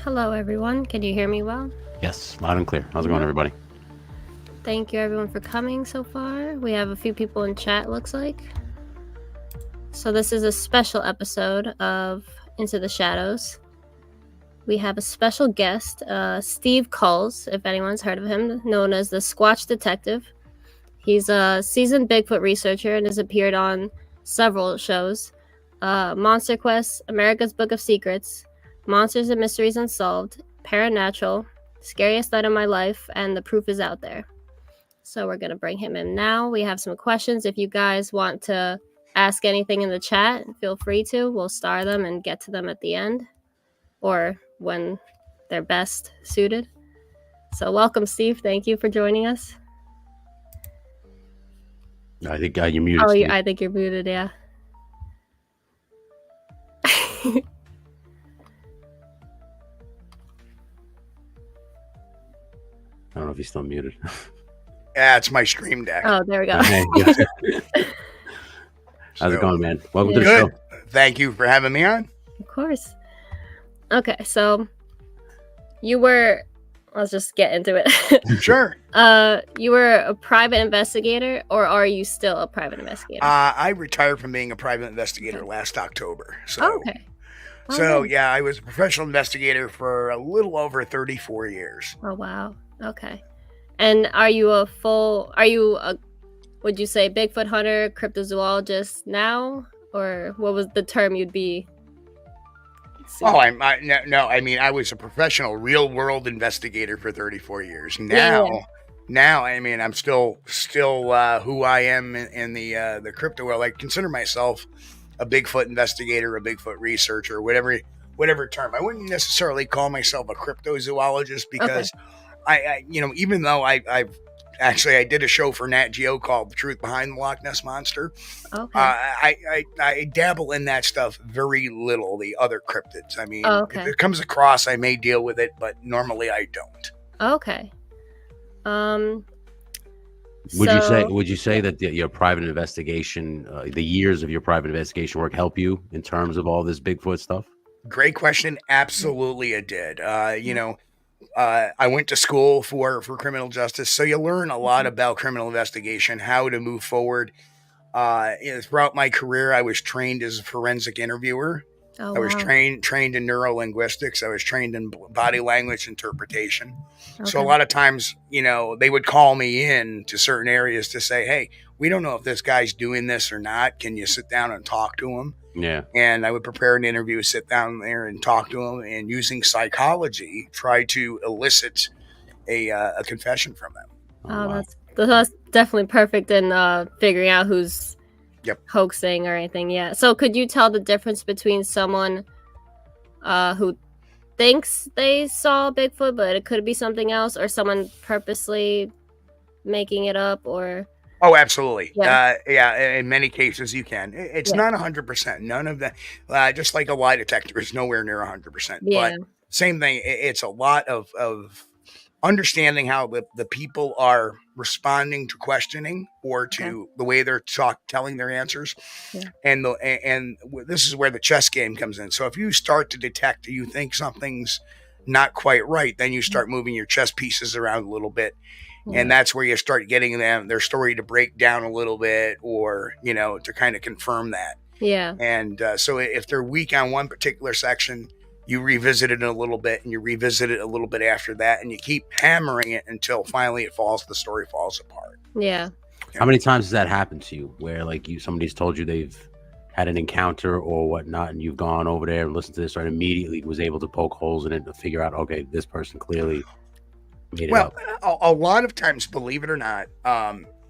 Hello, everyone. Can you hear me well? Yes, loud and clear. How's it going, everybody? Thank you, everyone, for coming so far. We have a few people in chat, looks like. So this is a special episode of Into the Shadows. We have a special guest, Steve Kulls, if anyone's heard of him, known as the Squatch Detective. He's a seasoned Bigfoot researcher and has appeared on several shows. Monster Quest, America's Book of Secrets, Monsters and Mysteries Unsolved, Paranatural, Scariest Night of My Life, and The Proof is Out There. So we're going to bring him in now. We have some questions. If you guys want to ask anything in the chat, feel free to. We'll star them and get to them at the end or when they're best suited. So welcome, Steve. Thank you for joining us. I think you're muted. Oh, I think you're muted, yeah. I don't know if he's still muted. Yeah, it's my stream deck. Oh, there we go. How's it going, man? Welcome to the show. Thank you for having me on. Of course. Okay, so let's just get into it. Sure. You were a private investigator, or are you still a private investigator? I retired from being a private investigator last October. So, okay. Yeah, I was a professional investigator for a little over 34 years. Oh, wow. Okay. And would you say Bigfoot hunter, cryptozoologist now? Or what was the term you'd be? Oh, I was a professional real world investigator for 34 years. Now, I'm still who I am in the crypto world. I consider myself a Bigfoot investigator, a Bigfoot researcher, whatever term. I wouldn't necessarily call myself a cryptozoologist because even though I did a show for Nat Geo called The Truth Behind the Loch Ness Monster. Okay. I dabble in that stuff very little, the other cryptids. If it comes across, I may deal with it, but normally I don't. Okay. Would you say that your private investigation, the years of your private investigation work help you in terms of all this Bigfoot stuff? Great question. Absolutely it did. I went to school for criminal justice, so you learn a lot about criminal investigation, how to move forward. Throughout my career, I was trained as a forensic interviewer. Oh, I was trained in neurolinguistics. I was trained in body language interpretation. Okay. So a lot of times, they would call me in to certain areas to say, hey, we don't know if this guy's doing this or not. Can you sit down and talk to him? Yeah. And I would prepare an interview, sit down there and talk to him, and using psychology, try to elicit a confession from them. Oh, wow. That's definitely perfect in figuring out who's hoaxing or anything. Yeah. So could you tell the difference between someone who thinks they saw Bigfoot, but it could be something else, or someone purposely making it up, or... Oh, absolutely. Yeah. In many cases, you can. It's not 100%. None of that. Just like a lie detector is nowhere near 100%. Yeah. But same thing. It's a lot of understanding how the people are responding to questioning or to the way they're telling their answers. Yeah. And this is where the chess game comes in. So if you start to detect, you think something's not quite right, then you start moving your chess pieces around a little bit. And that's where you start getting their story to break down a little bit, or, to kind of confirm that. Yeah. And so if they're weak on one particular section, you revisit it a little bit, and you revisit it a little bit after that, and you keep hammering it until finally the story falls apart. Yeah. How many times has that happened to you where somebody's told you they've had an encounter or whatnot, and you've gone over there and listened to this and immediately was able to poke holes in it to figure out, okay, this person clearly... Well, a lot of times, believe it or not,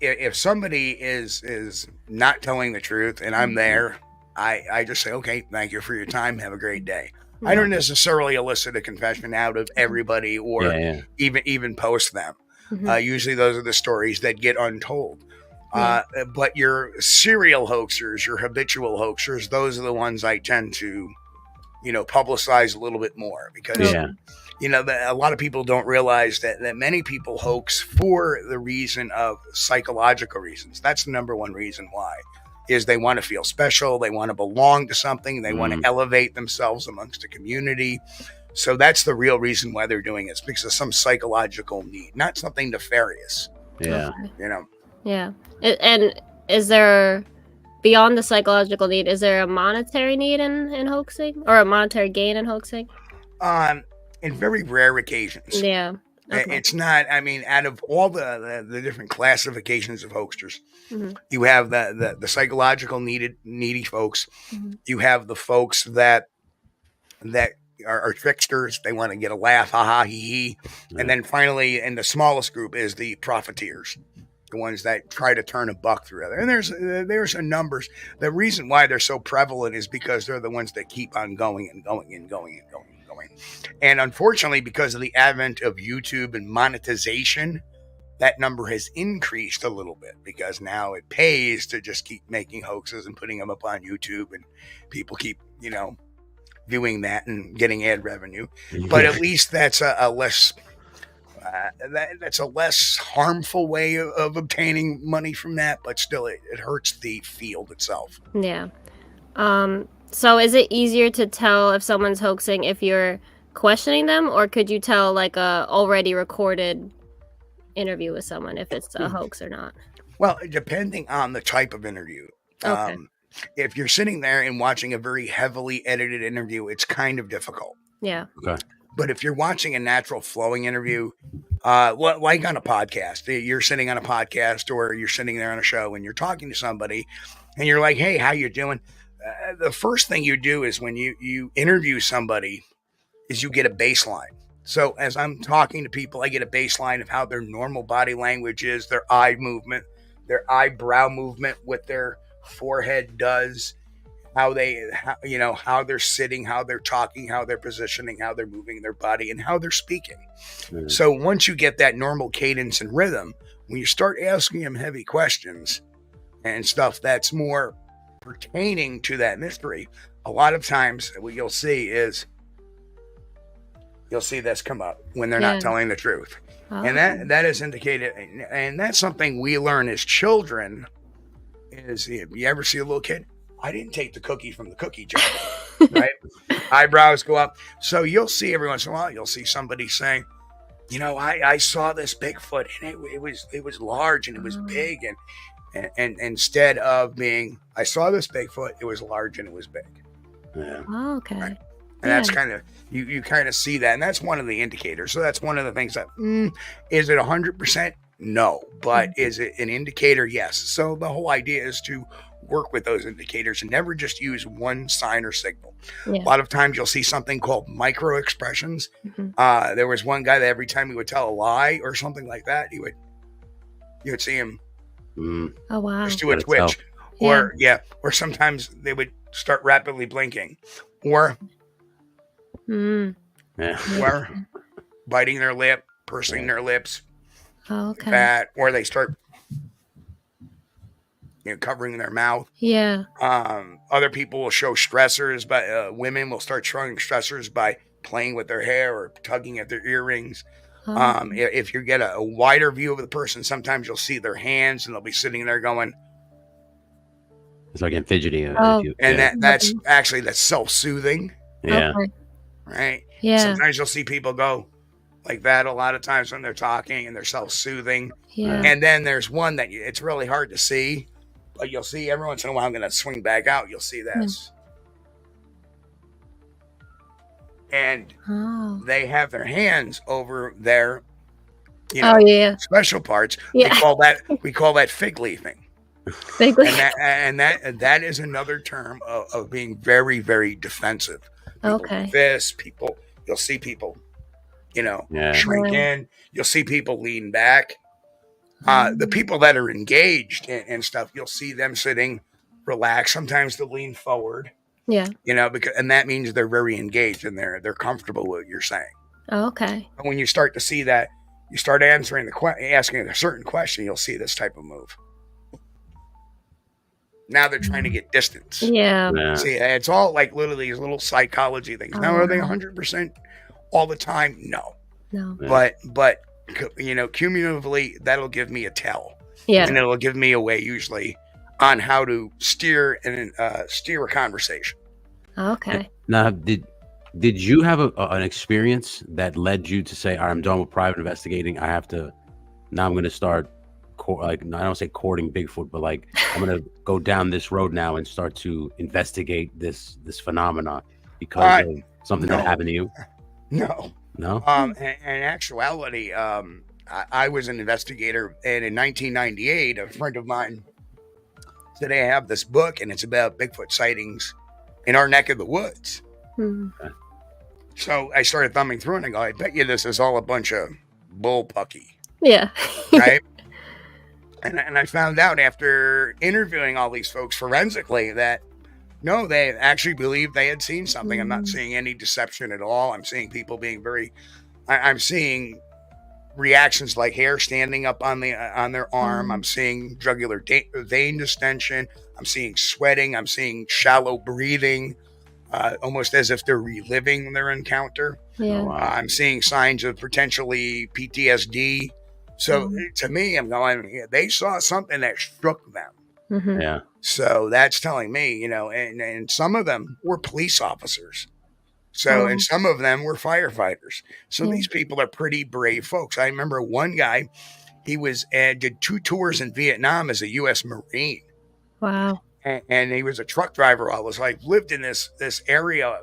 if somebody is not telling the truth and I'm there, I just say, okay, thank you for your time. Have a great day. I don't necessarily elicit a confession out of everybody or even post them. Usually those are the stories that get untold. But your serial hoaxers, your habitual hoaxers, those are the ones I tend to, publicize a little bit more because... a lot of people don't realize that many people hoax for the reason of psychological reasons. That's the number one reason why, is they want to feel special. They want to belong to something. They want to elevate themselves amongst a community. So that's the real reason why they're doing it. It's because of some psychological need, not something nefarious. Yeah. Okay. You know. Yeah. And is there, beyond the psychological need, is there a monetary need in hoaxing, or a monetary gain in hoaxing? In very rare occasions. Yeah. Okay. It's not. I mean, out of all the different classifications of hoaxers, Mm-hmm. you have the psychological needy folks. Mm-hmm. You have the folks that are tricksters. They want to get a laugh, ha ha, hee hee. Yeah. And then finally, in the smallest group is the profiteers, the ones that try to turn a buck through other. And there's a numbers. The reason why they're so prevalent is because they're the ones that keep on going and going and going and going and going. And unfortunately, because of the advent of YouTube and monetization, that number has increased a little bit, because now it pays to just keep making hoaxes and putting them up on YouTube, and people keep, viewing that and getting ad revenue. But at least that's a less that's a less harmful way of obtaining money from that, but still it hurts the field itself. Yeah. So is it easier to tell if someone's hoaxing if you're questioning them, or could you tell like a already recorded interview with someone if it's a hoax or not? Well, depending on the type of interview. Okay. If you're sitting there and watching a very heavily edited interview, it's kind of difficult. Yeah. Okay. But if you're watching a natural flowing interview, like on a podcast, you're sitting on a podcast or you're sitting there on a show and you're talking to somebody and you're like, hey, how you doing? The first thing you do is when you interview somebody is you get a baseline. So as I'm talking to people, I get a baseline of how their normal body language is, their eye movement, their eyebrow movement, what their forehead does, how they're sitting, how they're talking, how they're positioning, how they're moving their body, and how they're speaking. Mm-hmm. So once you get that normal cadence and rhythm, when you start asking them heavy questions and stuff that's more pertaining to that mystery, a lot of times what you'll see is you'll see this come up when they're not telling the truth. Oh. And that is indicated, and that's something we learn as children. Is you ever see a little kid? I didn't take the cookie from the cookie jar, right? Eyebrows go up. So you'll see every once in a while, you'll see somebody saying, I saw this Bigfoot and it was large and it was big, and instead of being, I saw this Bigfoot, it was large and it was big. Yeah. Oh, okay. Right? And that's kind of, you kind of see that. And that's one of the indicators. So that's one of the things that, is it 100%? No. But is it an indicator? Yes. So the whole idea is to work with those indicators and never just use one sign or signal. Yeah. A lot of times you'll see something called micro expressions. Mm-hmm. There was one guy that every time he would tell a lie or something like that, you would see him oh, wow. just do a twitch. Or sometimes they would start rapidly blinking, or or biting their lip, pursing their lips. Oh, okay. Or they start covering their mouth. Yeah. Other people will show stressors, but women will start showing stressors by playing with their hair or tugging at their earrings. Oh. If you get a wider view of the person, sometimes you'll see their hands and they'll be sitting there going. It's like fidgety. And that's self-soothing. Yeah. Okay. Right? Yeah. Sometimes you'll see people go like that a lot of times when they're talking and they're self-soothing. Yeah. And then there's one that it's really hard to see, but you'll see every once in a while. I'm going to swing back out. You'll see this. And they have their hands over their, special parts. Yeah. We call that fig leafing. Fig leafing. And that is another term of being very, very defensive. Okay. You'll see people, shrink in. You'll see people lean back. The people that are engaged and stuff, you'll see them sitting relaxed. Sometimes they'll lean forward. Yeah. And that means they're very engaged and they're comfortable with what you're saying. Okay. And when you start to see that, you start asking a certain question, you'll see this type of move. Now they're trying to get distance. Yeah. See, it's all like literally these little psychology things. Now, are they 100% all the time? No. But cumulatively, that'll give me a tell. Yeah. And it'll give me a way usually on how to steer a conversation. Okay. Now, did Did you have an experience that led you to say, "All right, I'm done with private investigating. I have to now. I'm going to start I don't say courting Bigfoot, but like I'm going to go down this road now and start to investigate this phenomena because of something that happened to you." No. In actuality, I was an investigator, and in 1998, a friend of mine said, "I have this book, and it's about Bigfoot sightings in our neck of the woods." Mm-hmm. So I started thumbing through, and I go, "I bet you this is all a bunch of bullpucky." Yeah. Right. And I found out after interviewing all these folks forensically that no, they actually believed they had seen something. I'm not seeing any deception at all. I'm seeing people being I'm seeing reactions like hair standing up on their arm. I'm seeing jugular vein distension. I'm seeing sweating. I'm seeing shallow breathing, almost as if they're reliving their encounter. Yeah. I'm seeing signs of potentially PTSD. So to me, I'm going, they saw something that shook them. Mm-hmm. Yeah. So that's telling me, and some of them were police officers. So, and some of them were firefighters. So these people are pretty brave folks. I remember one guy, he did 2 tours in Vietnam as a U.S. Marine. Wow. And he was a truck driver all his life, lived in this area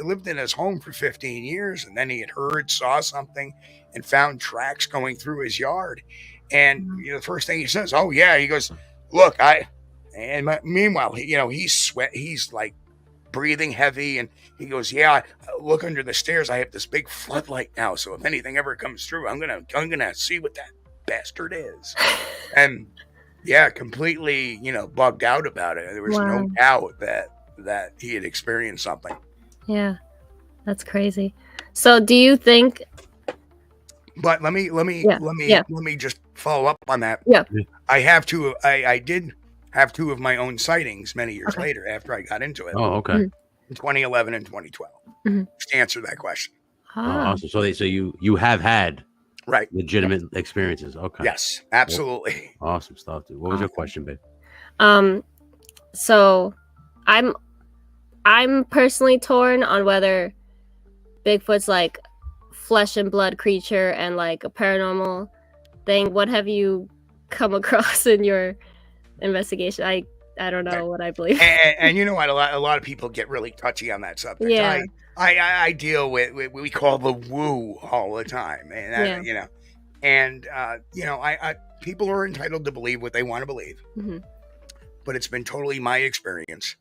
lived in his home for 15 years. And then he had saw something and found tracks going through his yard. And the first thing he says, "Oh yeah," he goes, "Look, meanwhile, he's like breathing heavy, and he goes, "Yeah, I look under the stairs. I have this big floodlight now, so if anything ever comes through, I'm gonna see what that bastard is." And yeah, completely, bugged out about it. There was no doubt that he had experienced something. Yeah, that's crazy. So, do you think? But let me just follow up on that. Yeah, I did have 2 of my own sightings many years later after I got into it. Oh, okay. In 2011 and 2012. Just to answer that question. Oh, awesome. So you have had legitimate experiences. Okay. Yes, absolutely. Awesome stuff, dude. What was your question, babe? So I'm personally torn on whether Bigfoot's like flesh and blood creature and like a paranormal thing. What have you come across in your investigation? I don't know what I believe. And you know what? A lot of people get really touchy on that subject. Yeah. I deal with what we call the woo all the time, and people are entitled to believe what they want to believe. Mm-hmm. But it's been totally my experience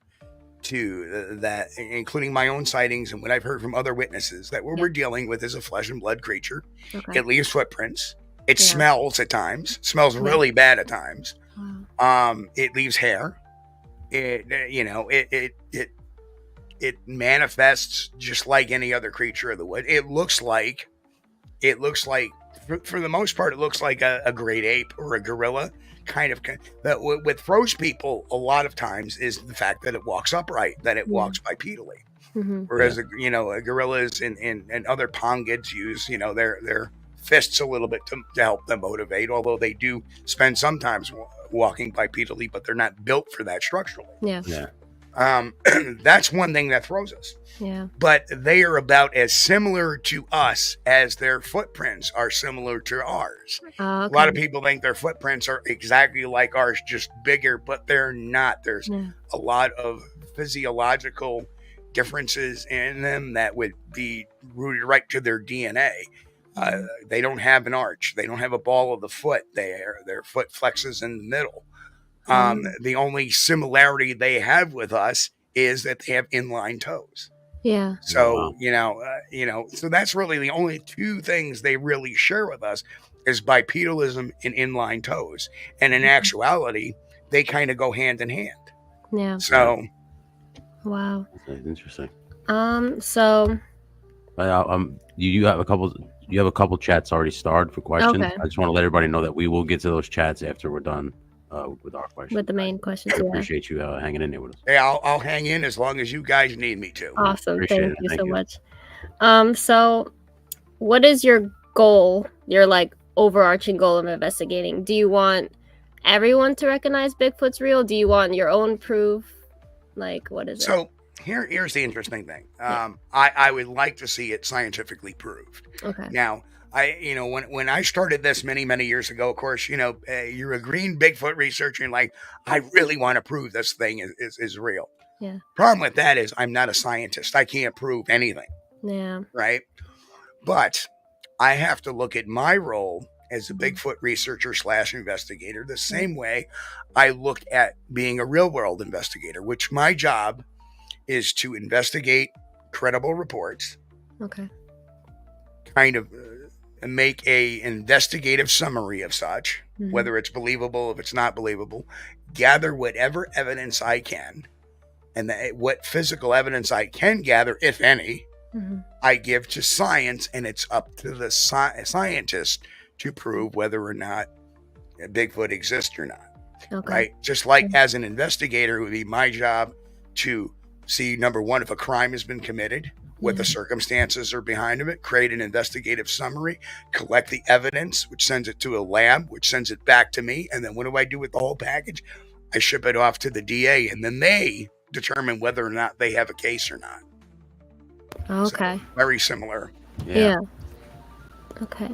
that, including my own sightings and what I've heard from other witnesses, that what we're dealing with is a flesh and blood creature. Okay. It leaves footprints. It smells at times. Smells really bad at times. Wow. It leaves hair. It manifests just like any other creature of the wood. It looks like for the most part, it looks like a great ape or a gorilla. Kind of that what throws people a lot of times is the fact that it walks upright, that it walks bipedally. Mm-hmm. Whereas a gorillas and other pongeds use their fists a little bit to help them motivate, although they do spend sometimes walking bipedally, but they're not built for that structurally. Yeah. That's one thing that throws us. Yeah. But they are about as similar to us as their footprints are similar to ours. Okay. A lot of people think their footprints are exactly like ours, just bigger, but they're not. There's a lot of physiological differences in them that would be rooted right to their DNA. They don't have an arch. They don't have a ball of the foot. Their foot flexes in the middle. The only similarity they have with us is that they have inline toes. Yeah. So, so that's really the only 2 things they really share with us is bipedalism and inline toes. And in actuality, they kind of go hand in hand. Yeah. So. Wow. That's interesting. So. You have a couple chats already started for questions. Okay. I just want to let everybody know that we will get to those chats after we're done with our questions. With the main questions. I appreciate you hanging in there with us. Yeah, I'll hang in as long as you guys need me to. Awesome. Thank you so much. So what is your goal, your like overarching goal of investigating? Do you want everyone to recognize Bigfoot's real? Do you want your own proof? Like, what is it? So Here's the interesting thing. Yeah. I would like to see it scientifically proved. Okay. Now, when I started this many years ago, of course, you're a green Bigfoot researcher, and like, I really want to prove this thing is real. Yeah. Problem with that is I'm not a scientist. I can't prove anything. Yeah. Right. But I have to look at my role as a Mhm. Bigfoot researcher / investigator the same way I look at being a real world investigator, which my job is to investigate credible reports, Okay. kind of make a investigative summary of such, Mhm. whether it's believable, if it's not believable, gather whatever evidence I can, and what physical evidence I can gather, if any, Mhm. I give to science, and it's up to the scientist to prove whether or not Bigfoot exists or not. Okay. Right? Just like as an investigator, it would be my job to see, number one, if a crime has been committed, what the circumstances are behind it, create an investigative summary, collect the evidence, which sends it to a lab, which sends it back to me. And then what do I do with the whole package? I ship it off to the DA, and then they determine whether or not they have a case or not. Okay. So, very similar. Yeah. Okay.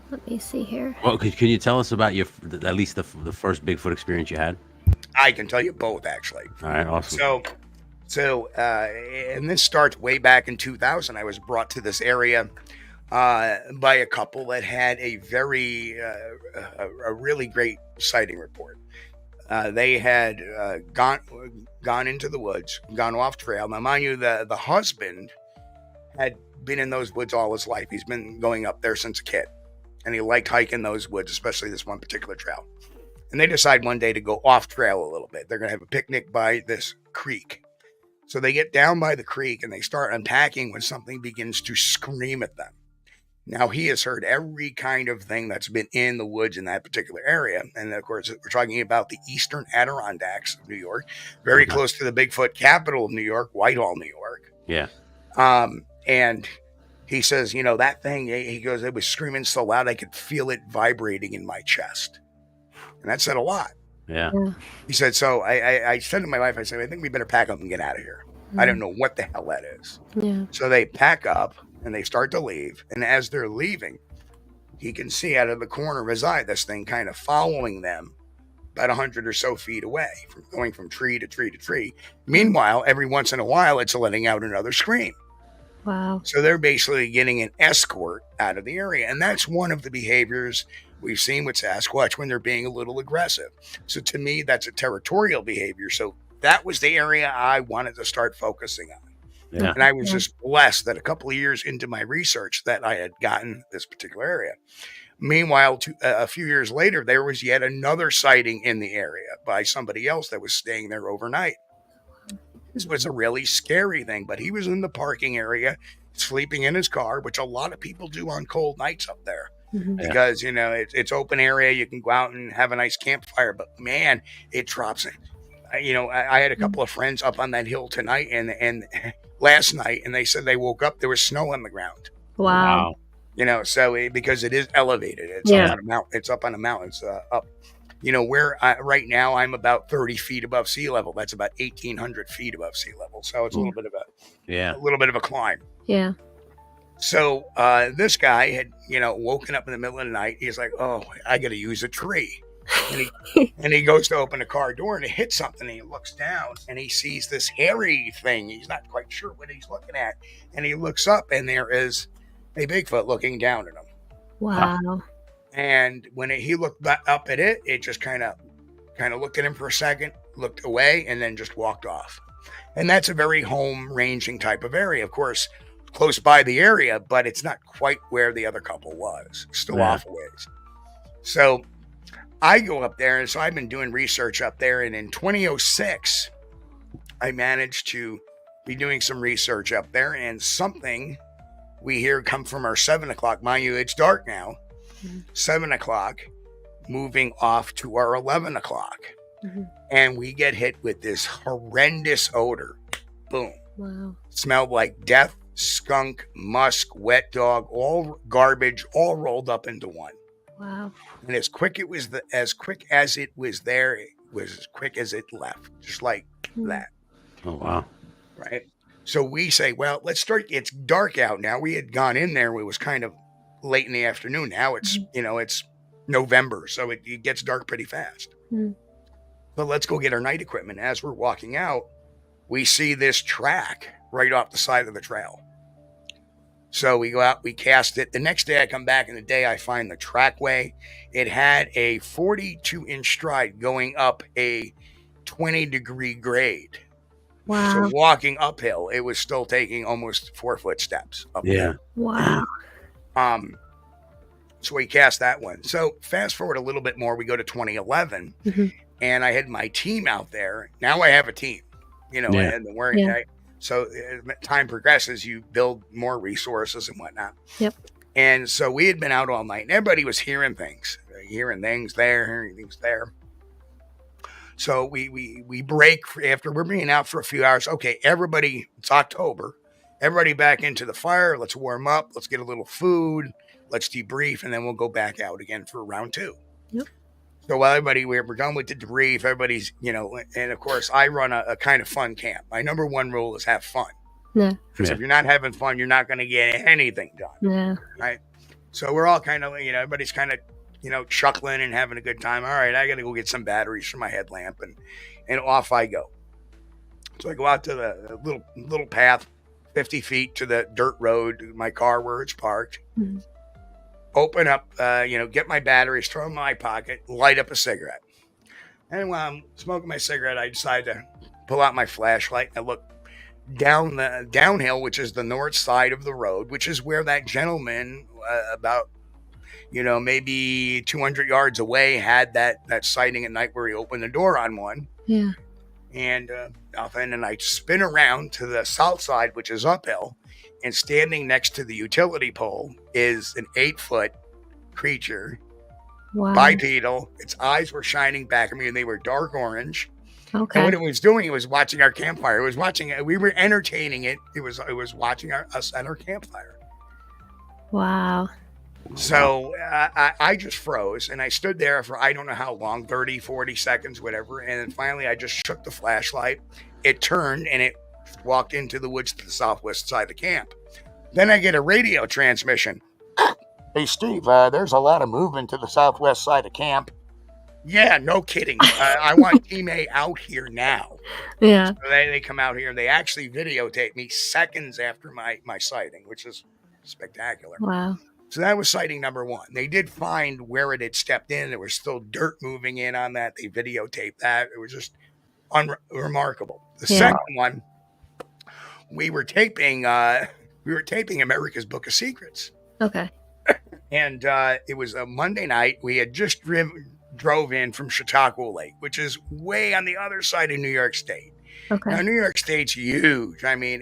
Let me see here. Well, can you tell us about at least the first Bigfoot experience you had? I can tell you both, actually. All right, awesome. And this starts way back in 2000. I was brought to this area by a couple that had a really great sighting report. They had gone into the woods, gone off trail. Now, mind you, the husband had been in those woods all his life. He's been going up there since a kid, and he liked hiking those woods, especially this one particular trail. And they decide one day to go off trail a little bit. They're going to have a picnic by this creek. So they get down by the creek and they start unpacking when something begins to scream at them. Now, he has heard every kind of thing that's been in the woods in that particular area. And of course, we're talking about the eastern Adirondacks of New York, very close to the Bigfoot capital of New York, Whitehall, New York. Yeah. And he says, that thing, he goes, it was screaming so loud I could feel it vibrating in my chest. And that said a lot. Yeah. He said, so I said to my wife, I said, I think we better pack up and get out of here. I don't know what the hell that is. Yeah. So they pack up and they start to leave. And as they're leaving, he can see out of the corner of his eye this thing kind of following them about 100 or so feet away, going from tree to tree to tree. Meanwhile, every once in a while, it's letting out another scream. Wow. So they're basically getting an escort out of the area. And that's one of the behaviors we've seen with Sasquatch when they're being a little aggressive. So to me, that's a territorial behavior. So that was the area I wanted to start focusing on. Yeah. And I was just blessed that a couple of years into my research that I had gotten this particular area. Meanwhile, a few years later, there was yet another sighting in the area by somebody else that was staying there overnight. This was a really scary thing, but he was in the parking area, sleeping in his car, which a lot of people do on cold nights up there. Because, it's open area. You can go out and have a nice campfire, but man, it drops in. I had a couple of friends up on that hill tonight and last night, and they said they woke up, there was snow on the ground. Wow. So because it is elevated, it's up on a mountain. It's up on a mountain. It's up, where right now I'm about 30 feet above sea level. That's about 1,800 feet above sea level. So it's a little bit of a climb. Yeah. So this guy had, woken up in the middle of the night. He's like, oh, I got to use a tree. And he goes to open the car door and he hits something and he looks down and he sees this hairy thing. He's not quite sure what he's looking at. And he looks up and there is a Bigfoot looking down at him. Wow. And when he looked up at it, it just kind of looked at him for a second, looked away, and then just walked off. And that's a very home ranging type of area. Of course, close by the area, but it's not quite where the other couple was. Still off a ways. So I go up there, and so I've been doing research up there. And in 2006, I managed to be doing some research up there, and something we hear come from our 7 o'clock. Mind you, it's dark now. 7 o'clock, moving off to our 11 o'clock. And we get hit with this horrendous odor. Boom. Wow. Smelled like death, skunk, musk, wet dog, all garbage, all rolled up into one. Wow. And as quick as it was there, it was as quick as it left, just like that. Oh, wow. Right. So we say, well, let's start. It's dark out now. We had gone in there. It was kind of late in the afternoon. Now it's, it's November. So it gets dark pretty fast. But let's go get our night equipment. As we're walking out, we see this track right off the side of the trail. So we go out, we cast it. The next day I come back, and the day I find the trackway, it had a 42-inch stride going up a 20-degree grade. Wow. So walking uphill, it was still taking almost 4-foot steps uphill. Yeah. Wow. So we cast that one. So fast forward a little bit more, we go to 2011, and I had my team out there. Now I have a team, and so as time progresses, you build more resources and whatnot. Yep. And so we had been out all night, and everybody was hearing things there, hearing things there. So we break after we're being out for a few hours. Okay, everybody, it's October. Everybody back into the fire. Let's warm up. Let's get a little food. Let's debrief, and then we'll go back out again for round 2. Yep. So while we're done with the debrief, everybody's, and of course I run a kind of fun camp. My number one rule is have fun. Yeah. Because if you're not having fun, you're not going to get anything done. Yeah. Right. So we're all kind of, everybody's kind of, chuckling and having a good time. All right, I got to go get some batteries for my headlamp, and off I go. So I go out to the little path, 50 feet to the dirt road, my car where it's parked. Open up, get my batteries, throw them in my pocket, light up a cigarette. And while I'm smoking my cigarette, I decide to pull out my flashlight and I look down the downhill, which is the north side of the road, which is where that gentleman about maybe 200 yards away had that sighting at night where he opened the door on one. Yeah. And and I spin around to the south side, which is uphill, and standing next to the utility pole is an 8-foot creature. Wow. Bipedal. Its eyes were shining back at me, and they were dark orange. Okay. And what it was doing, it was watching our campfire. It was watching. We were entertaining it. It was watching us at our campfire. Wow. So I just froze, and I stood there for I don't know how long, 30, 40 seconds, whatever. And then finally I just shook the flashlight. It turned, and it walked into the woods to the southwest side of the camp. Then I get a radio transmission. Hey, Steve, there's a lot of movement to the southwest side of camp. Yeah, no kidding. I want Team A out here now. Yeah. So they come out here, and they actually videotape me seconds after my sighting, which is spectacular. Wow. So that was sighting number 1. They did find where it had stepped in. There was still dirt moving in on that. They videotaped that. It was just remarkable. The second one, we were taping America's Book of Secrets. Okay. And it was a Monday night. We had just drove in from Chautauqua Lake, which is way on the other side of New York State. Okay. Now, New York State's huge. I mean,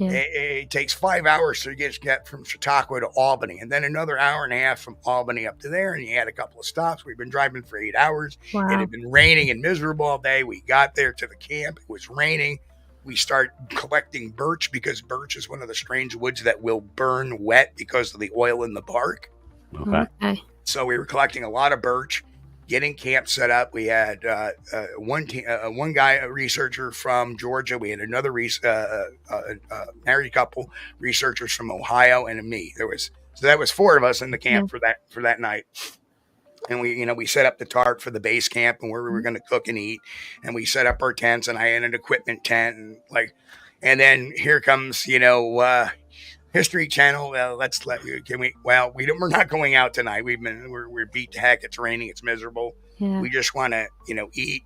it takes 5 hours to get from Chautauqua to Albany, and then another hour and a half from Albany up to there, and you had a couple of stops. We've been driving for 8 hours. Wow. It had been raining and miserable all day. We got there to the camp. It was raining. We start collecting birch because birch is one of the strange woods that will burn wet because of the oil in the bark. Okay. So we were collecting a lot of birch, getting camp set up. We had one guy, a researcher from Georgia. We had another married couple, researchers from Ohio, and me. So that was 4 of us in the camp for that night. And we set up the tarp for the base camp and where we were going to cook and eat. And we set up our tents, and I had an equipment tent, and then here comes, History Channel. We're not going out tonight. We're beat to heck. It's raining. It's miserable. Yeah. We just want to, eat,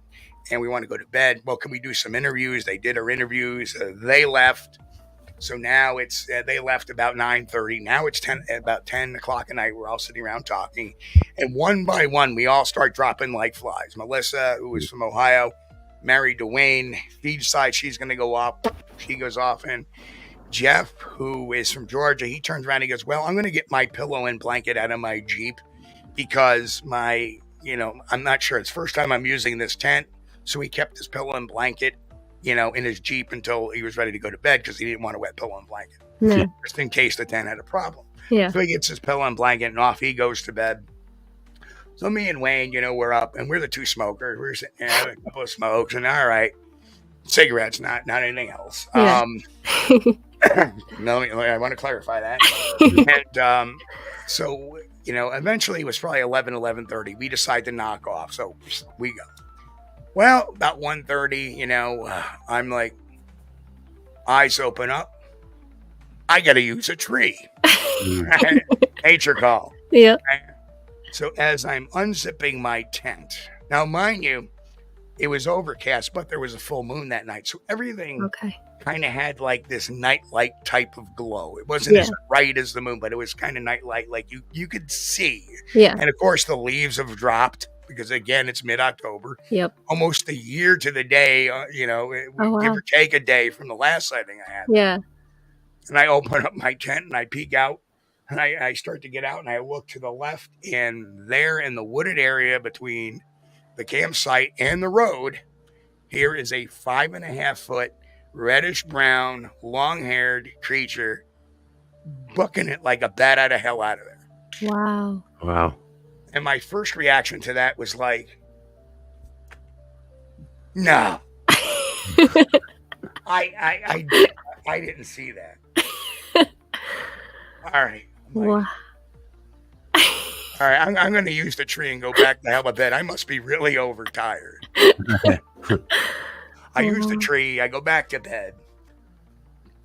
and we want to go to bed. Well, can we do some interviews? They did our interviews. They left. So now it's they left about 9:30. Now it's about 10 o'clock at night. We're all sitting around talking, and one by one, we all start dropping like flies. Melissa, who is from Ohio, married to Wayne. He decides she's going to go off. She goes off, and Jeff, who is from Georgia, he turns around and he goes, well, I'm going to get my pillow and blanket out of my Jeep because I'm not sure. It's the first time I'm using this tent. So he kept his pillow and blanket, in his Jeep until he was ready to go to bed because he didn't want a wet pillow and blanket. Yeah. Just in case the tent had a problem. Yeah. So he gets his pillow and blanket and off he goes to bed. So me and Wayne, we're up and we're the 2 smokers. We're sitting there having a couple of smokes and all right. Cigarettes, not anything else. Yeah. No, I want to clarify that. And so, eventually it was probably 11:30. We decided to knock off. So we go. Well, about 1:30, I'm like, eyes open up. I got to use a tree. Nature call. Yeah. So as I'm unzipping my tent, now mind you, it was overcast, but there was a full moon that night. So everything kind of had like this nightlight type of glow. It wasn't as bright as the moon, but it was kind of nightlight, like you could see. Yeah. And of course, the leaves have dropped because, again, it's mid-October. Yep. Almost a year to the day, give or take a day from the last sighting I had. Yeah. And I open up my tent and I peek out. And I start to get out and I look to the left, and there in the wooded area between the campsite and the road, here is a 5.5-foot reddish brown, long-haired creature booking it like a bat out of hell out of there. Wow. And my first reaction to that was like, no. I didn't see that. All right. Wow. All right, I'm going to use the tree and go back to hell with bed. I must be really overtired. I use the tree. I go back to bed.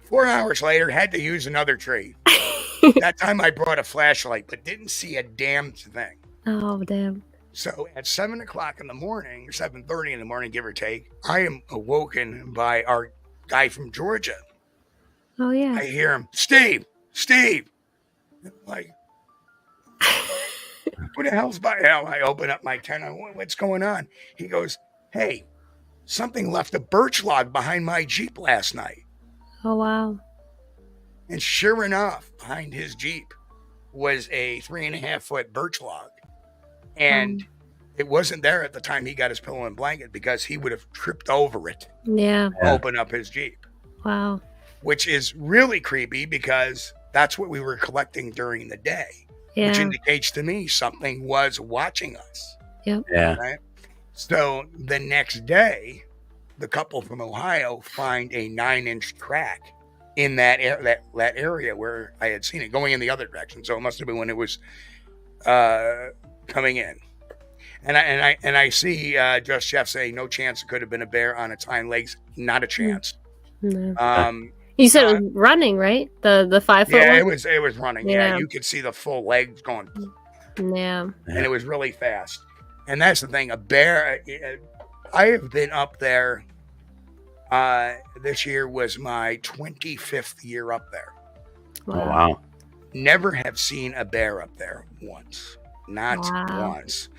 4 hours later, had to use another tree. That time I brought a flashlight, but didn't see a damn thing. Oh, damn. So at 7 o'clock in the morning, or 7:30 in the morning, give or take, I am awoken by our guy from Georgia. Oh, yeah. I hear him, Steve. I'm like, what the hell's by hell? I open up my tent. What's going on? He goes, hey, something left a birch log behind my Jeep last night. Oh, wow. And sure enough, behind his Jeep was a 3.5-foot birch log. And it wasn't there at the time he got his pillow and blanket, because he would have tripped over it. Yeah. Open up his Jeep. Wow. Which is really creepy, because that's what we were collecting during the day. Yeah. Which indicates to me something was watching us. Yep. Yeah. Right? So the next day, the couple from Ohio find a 9-inch crack in that area where I had seen it going in the other direction. So it must have been when it was coming in. And I see Just Chef say, no chance it could have been a bear on its hind legs. Not a chance. No. You said it was running, right? The 5 foot. Yeah, one? it was running. Yeah, you could see the full legs going. Yeah. And it was really fast. And that's the thing. A bear. I have been up there. This year was my 25th year up there. Wow. Oh, wow. Never have seen a bear up there once. Not once.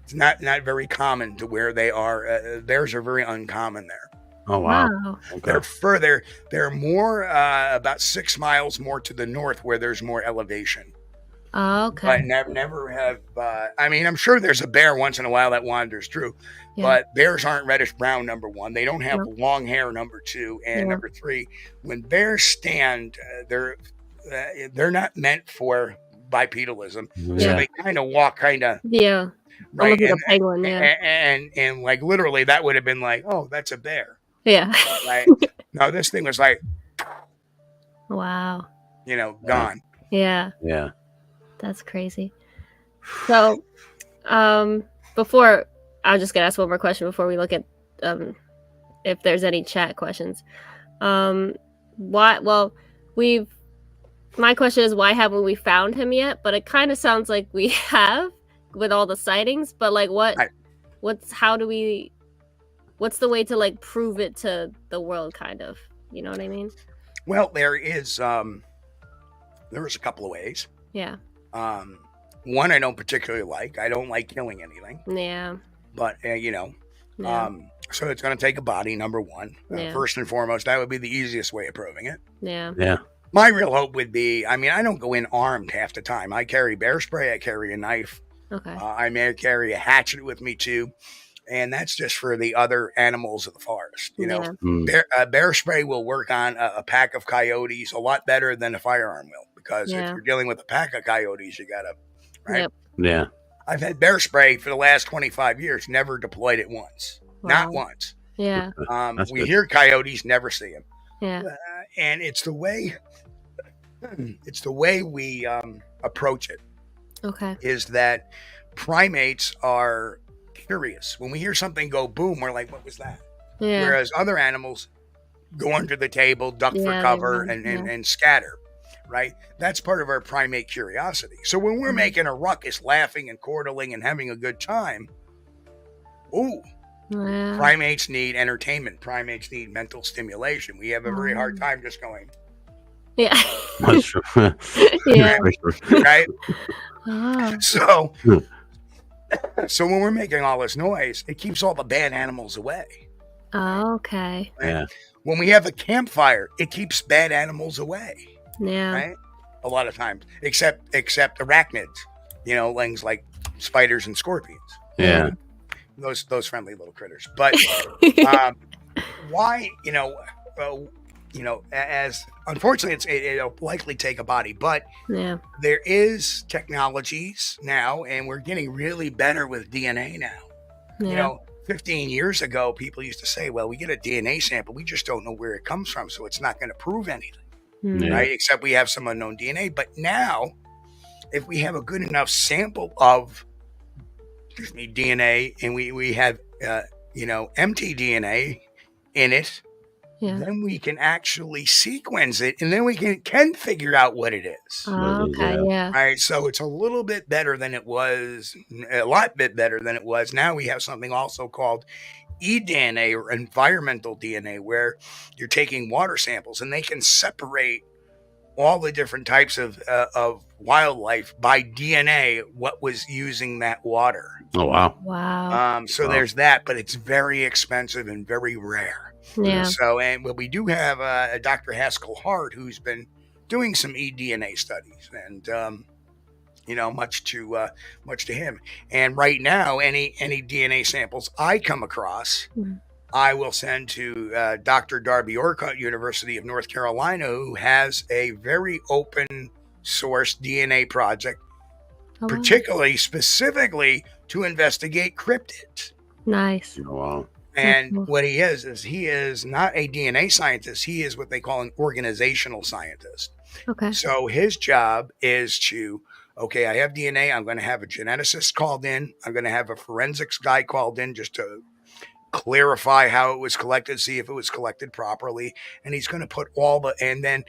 It's not very common to where they are. Bears are very uncommon there. Oh, wow. Okay. They're more about 6 miles more to the north, where there's more elevation. Oh, okay. But never have. I mean, I'm sure there's a bear once in a while that wanders through. Yeah. But bears aren't reddish brown, number one. They don't have long hair, number two. And number three, when bears stand, they're not meant for bipedalism. Yeah. So they kind of walk right. Like a penguin, and like literally that would have been like, oh, that's a bear. Yeah. Right. No, this thing was like, wow. Gone. Yeah. Yeah. That's crazy. So, before, I was just gonna ask one more question before we look at if there's any chat questions. My question is, why haven't we found him yet? But it kind of sounds like we have with all the sightings. But like, what's the way to like prove it to the world? Kind of, you know what I mean? Well, there is a couple of ways. Yeah. One I don't particularly like. I don't like killing anything. Yeah. But so it's going to take a body, number one. First and foremost, that would be the easiest way of proving it. Yeah. Yeah. My real hope would be, I mean, I don't go in armed half the time. I carry bear spray. I carry a knife. Okay. I may carry a hatchet with me too. And that's just for the other animals of the forest. Bear spray will work on a pack of coyotes a lot better than a firearm will. Because if you're dealing with a pack of coyotes, you got to, right? Yep. Yeah. I've had bear spray for the last 25 years, never deployed it once. Wow. Not once. Yeah. We hear coyotes, never see them. Yeah. And it's the way we approach it. Okay. Is that primates are curious. When we hear something go boom, we're like, what was that? Yeah. Whereas other animals go under the table, duck for cover, and scatter, right? That's part of our primate curiosity. So when we're making a ruckus, laughing and chortling and having a good time, primates need entertainment. Primates need mental stimulation. We have a very hard time just going. Yeah. That's true. Yeah. Right? Oh. So when we're making all this noise, it keeps all the bad animals away. Oh, okay. Right? Yeah. When we have a campfire, it keeps bad animals away. Yeah. Right? A lot of times, except arachnids, things like spiders and scorpions. Yeah. Those friendly little critters. But why, as unfortunately it'll likely take a body, but there is technologies now, and we're getting really better with DNA now. 15 years ago, people used to say, well, we get a DNA sample, we just don't know where it comes from, so it's not going to prove anything, right? Except we have some unknown DNA. But now, if we have a good enough sample of DNA, and we have empty DNA in it, then we can actually sequence it, and then we can figure out what it is. Okay, yeah. Right. So it's a little bit better than it was, a lot bit better than it was. Now we have something also called eDNA, or environmental DNA, where you're taking water samples, and they can separate all the different types of wildlife by DNA, what was using that water. Oh, wow. Wow. So there's that, but it's very expensive and very rare. Yeah. So, but we do have a Dr. Haskell Hart, who's been doing some eDNA studies, and much to him. And right now, any DNA samples I come across, I will send to Dr. Darby Orcutt, University of North Carolina, who has a very open source DNA project, particularly specifically to investigate cryptids. Nice. Oh, wow. And what he is not a DNA scientist. He is what they call an organizational scientist. Okay. So his job is to, I have DNA. I'm going to have a geneticist called in. I'm going to have a forensics guy called in just to clarify how it was collected, see if it was collected properly. And he's going to put and then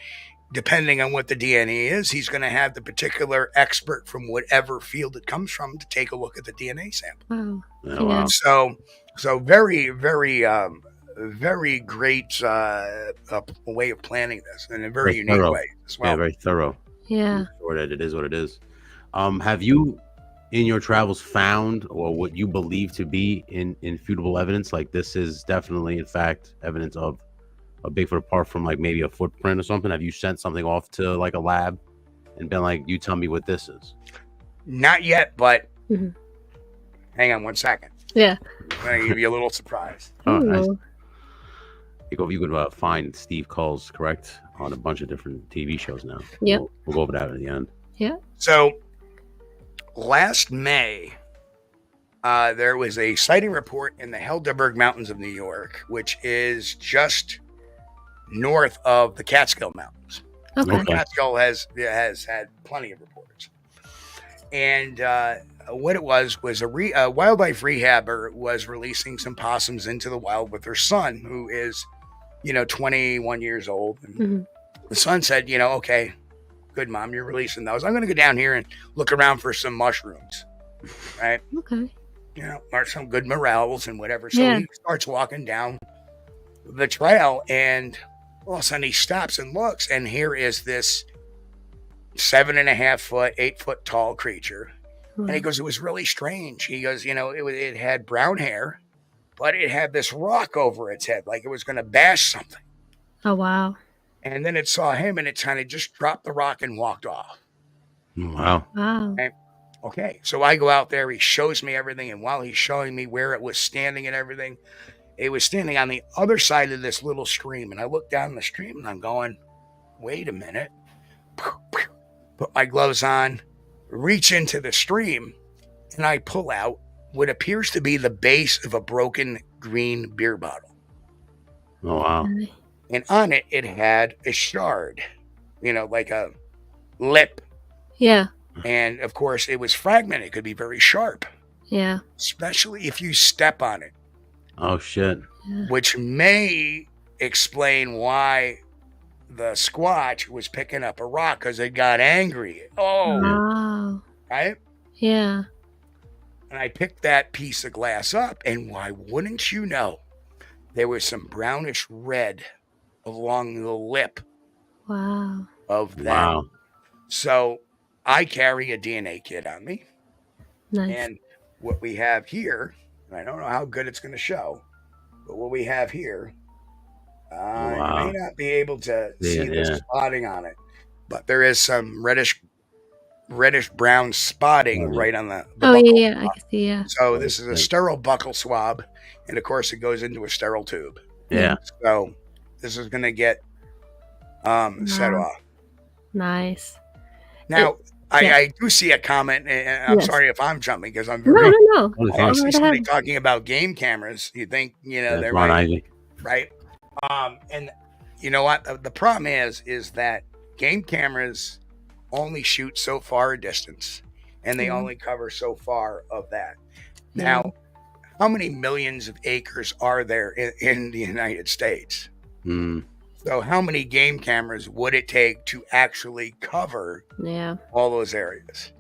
depending on what the DNA is, he's going to have the particular expert from whatever field it comes from to take a look at the DNA sample. Wow. Oh, wow. So very, very, very great way of planning this, in a very unique thorough way as well. Yeah, very thorough. Yeah. Or that it is what it is. Have you, in your travels, found or what you believe to be infutable evidence? Like, this is definitely, in fact, evidence of a Bigfoot, apart from like maybe a footprint or something? Have you sent something off to like a lab and been like, you tell me what this is? Not yet, but hang on one second. Yeah. I'm going to give you a little surprise. Oh, nice. You could find Steve Kulls, correct, on a bunch of different TV shows now. Yep. We'll go over that at the end. Yeah. So last May, there was a sighting report in the Helderberg Mountains of New York, which is just north of the Catskill Mountains. Okay. Catskill has had plenty of reports. And what it was a wildlife rehabber was releasing some possums into the wild with her son, who is, 21 years old. And the son said, okay, good, Mom, you're releasing those. I'm going to go down here and look around for some mushrooms, right? Okay. Or some good morels and whatever. So he starts walking down the trail, and all of a sudden he stops and looks, and here is this 7.5 foot, 8 foot tall creature. And he goes, it was really strange. He goes, it had brown hair, but it had this rock over its head, like it was going to bash something. Oh, wow. And then it saw him, and it kind of just dropped the rock and walked off. Wow. Wow. Okay. So I go out there, he shows me everything. And while he's showing me where it was standing and everything, it was standing on the other side of this little stream. And I look down the stream and I'm going, wait a minute. Put my gloves on, reach into the stream, and I pull out what appears to be the base of a broken green beer bottle. Oh wow. Okay. And on it, it had a shard, like a lip. Yeah. And of course, it was fragmented. It could be very sharp, Yeah. especially if you step on it, Oh shit. Yeah. which may explain why the Squatch was picking up a rock because it got angry. Oh, Wow. right? Yeah. And I picked that piece of glass up, and why wouldn't you know, there was some brownish red along the lip Wow. of that. Wow. So I carry a DNA kit on me. Nice. And what we have here, and I don't know how good it's going to show, but what we have here, you may not be able to see the spotting on it, but there is some reddish brown spotting right on the Oh buckle. yeah, I can see. Yeah. So this is a sterile buccal swab, and of course it goes into a sterile tube. Yeah. So this is going to get set off. Nice. Now, I do see a comment, and I'm sorry if I'm jumping because I'm very. No. I see somebody talking about game cameras. You think they're right, right? And you know what? The problem is that game cameras only shoot so far a distance, and they only cover so far of that. Now, how many millions of acres are there in the United States? So how many game cameras would it take to actually cover all those areas?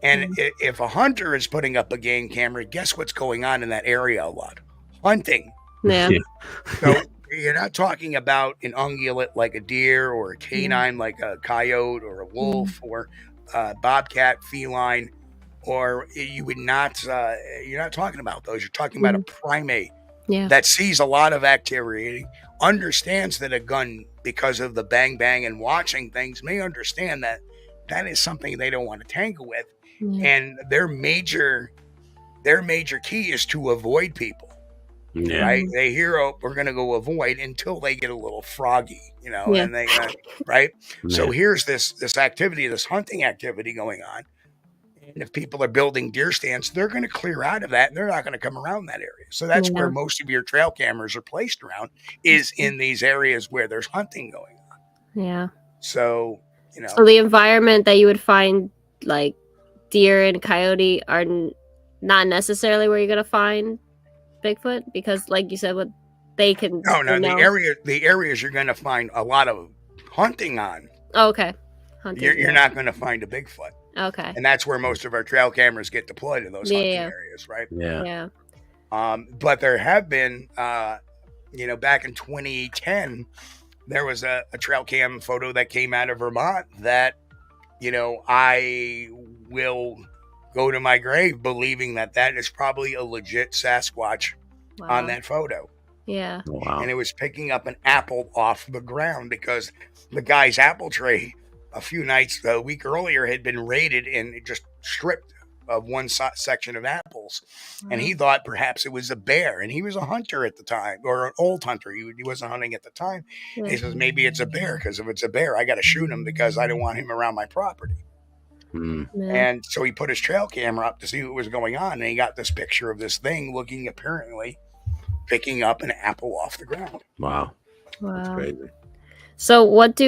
And if a hunter is putting up a game camera, guess what's going on in that area a lot? Hunting. Yeah. So you're not talking about an ungulate like a deer or a canine like a coyote or a wolf or a bobcat feline, or you would not, you're not talking about those. You're talking about a primate that sees a lot of activity, understands that a gun, because of the bang bang and watching things, may understand that that is something they don't want to tangle with. And their major key is to avoid people. Right? They hear, oh, we're going to go avoid until they get a little froggy, and they, right? So here's this activity, this hunting activity going on. And if people are building deer stands, they're going to clear out of that, and they're not going to come around that area. So that's where most of your trail cameras are placed around, is in these areas where there's hunting going on. Yeah. So, So the environment that you would find like deer and coyote are not necessarily where you're going to find Bigfoot, because like you said, what they can. No, the areas you're going to find a lot of hunting on. Oh, okay. Hunting, you're not going to find a Bigfoot. Okay. And that's where most of our trail cameras get deployed, in those hunting areas, right? Yeah. But there have been, back in 2010, there was a trail cam photo that came out of Vermont that, I will go to my grave believing that is probably a legit Sasquatch on that photo. Yeah. Wow. And it was picking up an apple off the ground because the guy's apple tray a week earlier had been raided and just stripped of one section of apples. And he thought perhaps it was a bear, and he was a hunter at the time, or an old hunter. He wasn't hunting at the time. He says, maybe it's a bear, because if it's a bear, I got to shoot him because I don't want him around my property. And so he put his trail camera up to see what was going on, and he got this picture of this thing apparently picking up an apple off the ground. Wow. That's crazy. So what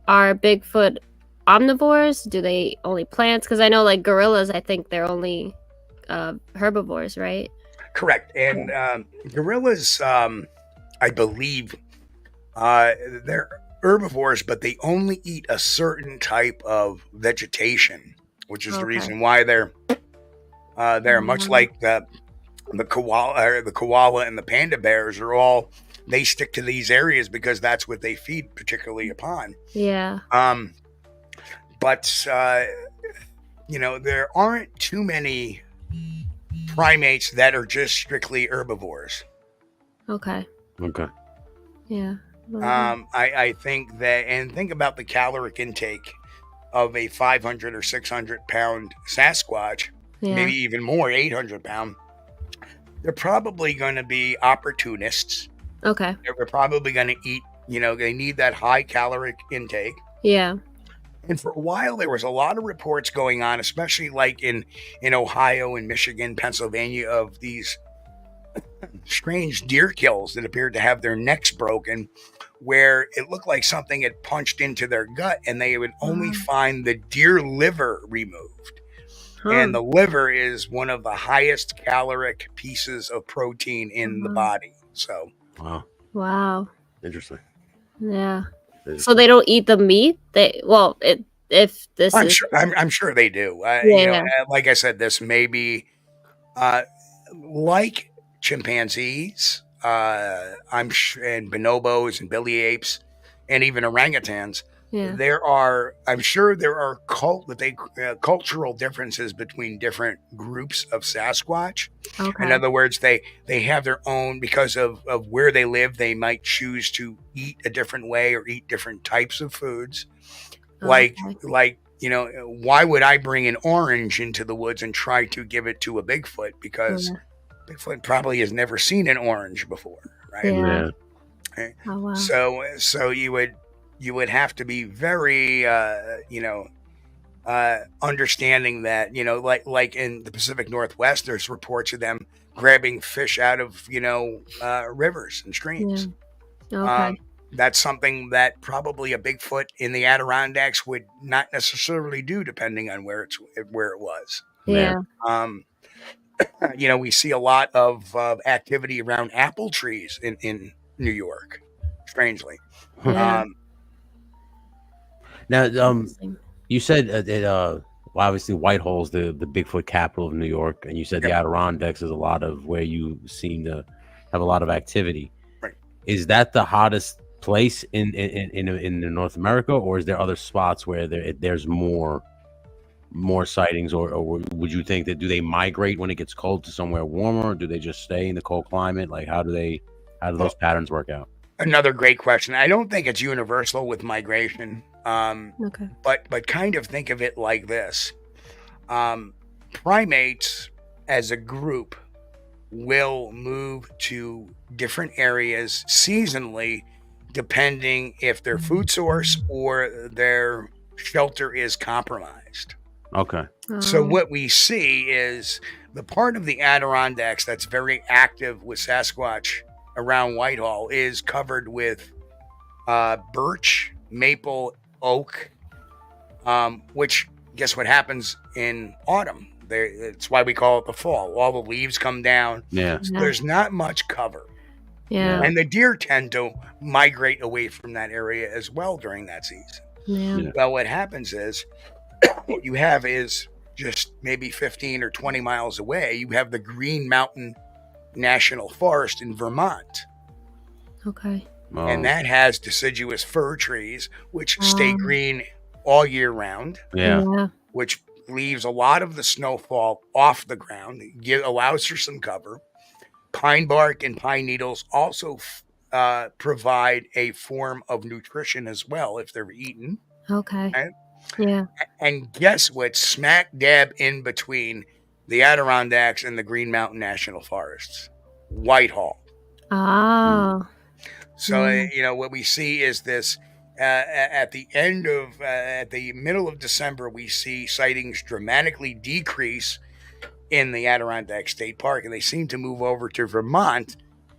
are Bigfoot omnivores? Do they only plants? Because I know like gorillas, I think they're only herbivores, right? Correct. And gorillas, I believe, they're herbivores, but they only eat a certain type of vegetation, which is the reason why they're much like the koala and the panda bears are all. They stick to these areas because that's what they feed particularly upon. Yeah. But there aren't too many primates that are just strictly herbivores. Okay. Yeah. I think that, and think about the caloric intake of a 500 or 600 pound Sasquatch, maybe even more, 800 pound. They're probably going to be opportunists. Okay. They're probably going to eat, they need that high caloric intake. Yeah. And for a while, there was a lot of reports going on, especially like in Ohio and Michigan, Pennsylvania, of these strange deer kills that appeared to have their necks broken, where it looked like something had punched into their gut, and they would only find the deer liver removed. And the liver is one of the highest caloric pieces of protein in the body. So, wow, interesting. Yeah. So they don't eat the meat. If this I'm is, sure, I'm sure they do. Like I said, this may be like chimpanzees. I'm sure, and bonobos and billy apes, and even orangutans. Yeah. I'm sure there are cultural differences between different groups of Sasquatch. Okay. In other words, they have their own, because of where they live, they might choose to eat a different way or eat different types of foods. Like, why would I bring an orange into the woods and try to give it to a Bigfoot? Because Bigfoot probably has never seen an orange before, right? Yeah. Okay. Oh, wow. So you would have to be very, understanding that, like in the Pacific Northwest, there's reports of them grabbing fish out of, rivers and streams. Yeah. Okay. That's something that probably a Bigfoot in the Adirondacks would not necessarily do, depending on where it was. Yeah. We see a lot of activity around apple trees in New York, strangely. Yeah. Now, you said obviously Whitehall's the Bigfoot capital of New York, and you said the Adirondacks is a lot of where you seem to have a lot of activity. Right. Is that the hottest place in North America, or is there other spots where there's more sightings, or would you think that do they migrate when it gets cold to somewhere warmer, or do they just stay in the cold climate? Like how do those patterns work out? Another great question. I don't think it's universal with migration. Okay. But kind of think of it like this. Primates as a group will move to different areas seasonally, depending if their food source or their shelter is compromised. Okay. So what we see is the part of the Adirondacks that's very active with Sasquatch around Whitehall is covered with birch, maple, oak, which guess what happens in autumn? It's why we call it the fall. All the leaves come down. Yeah. So there's not much cover. Yeah. And the deer tend to migrate away from that area as well during that season. Yeah. Well, what happens is what you have is just maybe 15 or 20 miles away, you have the Green Mountain National Forest in Vermont. Okay. And that has deciduous fir trees, which stay green all year round. Yeah. Which leaves a lot of the snowfall off the ground. Allows for some cover. Pine bark and pine needles also provide a form of nutrition as well if they're eaten. Okay. Right? Yeah. And guess what? Smack dab in between the Adirondacks and the Green Mountain National Forests, Whitehall. Oh. So, what we see is this at the middle of December, we see sightings dramatically decrease in the Adirondack State Park, and they seem to move over to Vermont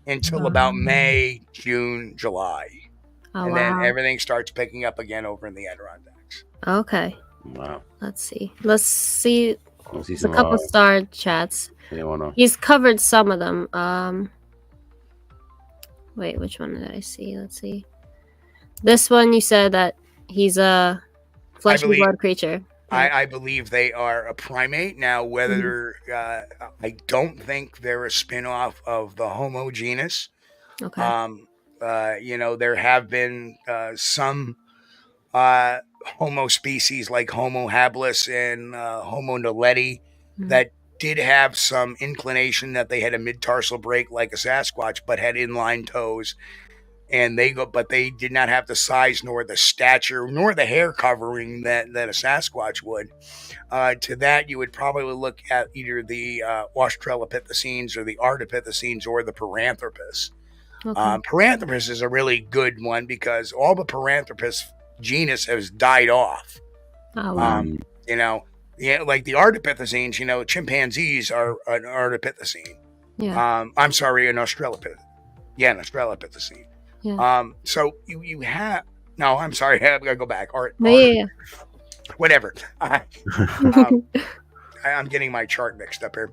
until about May, June, July. And then everything starts picking up again over in the Adirondacks. Okay. Wow. Let's see. There's a couple star chats. Yeah, why not? He's covered some of them. Wait, which one did I see? Let's see. This one you said that he's a flesh and blood creature. I believe they are a primate. Now, whether I don't think they're a spin-off of the Homo genus. Okay. There have been some Homo species like Homo habilis and Homo naledi that did have some inclination that they had a mid-tarsal break like a Sasquatch, but had inline toes. But they did not have the size nor the stature nor the hair covering that a Sasquatch would. To that, you would probably look at either the Australopithecines or the Ardipithecines or the Paranthropus. Okay. Paranthropus is a really good one because all the Paranthropus genus has died off. Oh, wow. Like the Ardipithecines, chimpanzees are an Ardipithecine. Yeah. I'm sorry, an Australopithecine. Yeah, an Australopithecine. Yeah. So you have. No, I'm sorry. I gotta go back. Yeah. Whatever. I'm getting my chart mixed up here.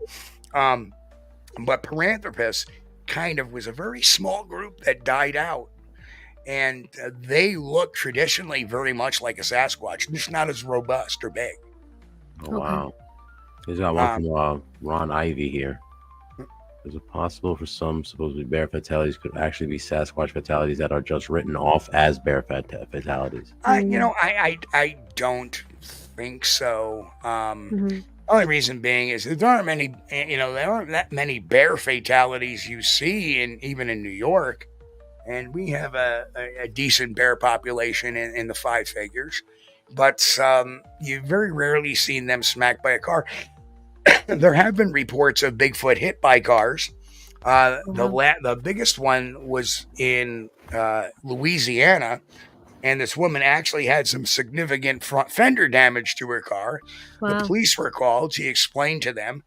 But Paranthropus kind of was a very small group that died out. And they look traditionally very much like a Sasquatch, just not as robust or big. Oh, wow. He's got one from Ron Ivy here. Is it possible for some supposedly bear fatalities could actually be Sasquatch fatalities that are just written off as bear fatalities? I don't think so. Only reason being is there aren't many, there aren't that many bear fatalities you see even in New York. And we have a decent bear population in the 5 figures, but you've very rarely seen them smacked by a car. There have been reports of Bigfoot hit by cars. The biggest one was in Louisiana, and this woman actually had some significant front fender damage to her car. The police were called. She explained to them.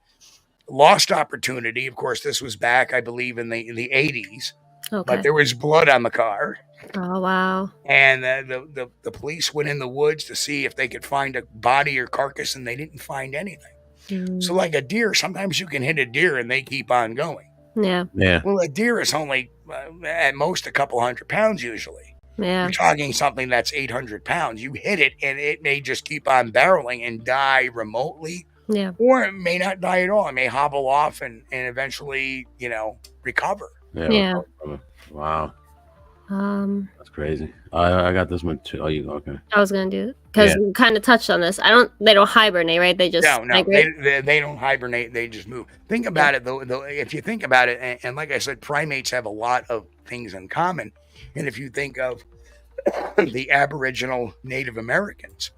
Lost opportunity. Of course, this was back, I believe, in the 80s. But there was blood on the car. Oh, wow. And the police went in the woods to see if they could find a body or carcass, and they didn't find anything. So like a deer, sometimes you can hit a deer and they keep on going. Yeah. Well, a deer is only at most a couple 100 pounds usually. Yeah. You're talking something that's 800 pounds. You hit it and it may just keep on barreling and die remotely. Yeah. Or it may not die at all. It may hobble off and eventually, recover. Yeah. Wow. That's crazy. I got this one too. Oh, you okay? I was gonna do it because we kind of touched on this. They don't hibernate, right? They just they don't hibernate. They just move. Think about it though. If you think about it, and like I said, primates have a lot of things in common. And if you think of the Aboriginal Native Americans,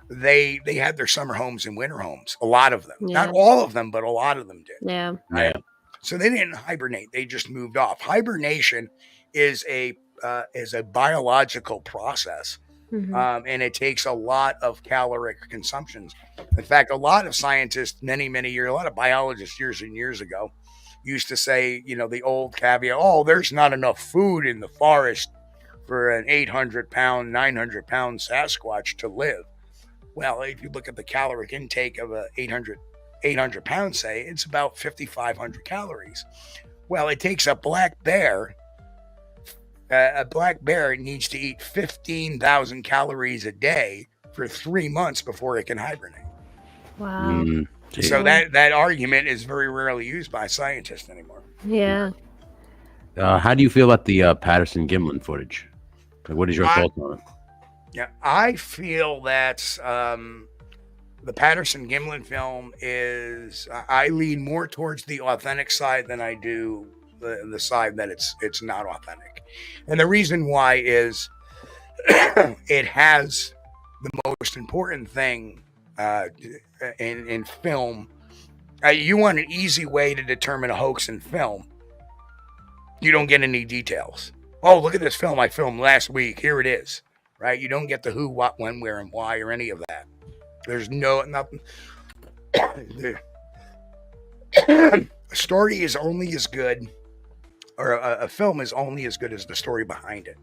they had their summer homes and winter homes. A lot of them, not all of them, but a lot of them did. Yeah. Right? So they didn't hibernate. They just moved off. Hibernation is a biological process, and it takes a lot of caloric consumptions. In fact, a lot of scientists, a lot of biologists years and years ago used to say, the old caveat, oh, there's not enough food in the forest for an 800-pound, 900-pound Sasquatch to live. Well, if you look at the caloric intake of a 800 pounds, say, it's about 5,500 calories. Well, it takes a black bear. A black bear needs to eat 15,000 calories a day for 3 months before it can hibernate. Wow. So that argument is very rarely used by scientists anymore. Yeah. How do you feel about the Patterson Gimlin footage? What is your thoughts on it? Yeah, I feel that the Patterson Gimlin film is, I lean more towards the authentic side than I do the side that it's not authentic. And the reason why is it has the most important thing in film. You want an easy way to determine a hoax in film. You don't get any details. Oh, look at this film I filmed last week. Here it is. Right? You don't get the who, what, when, where, and why, or any of that. There's nothing. A story is only as good, or a film is only as good as the story behind it,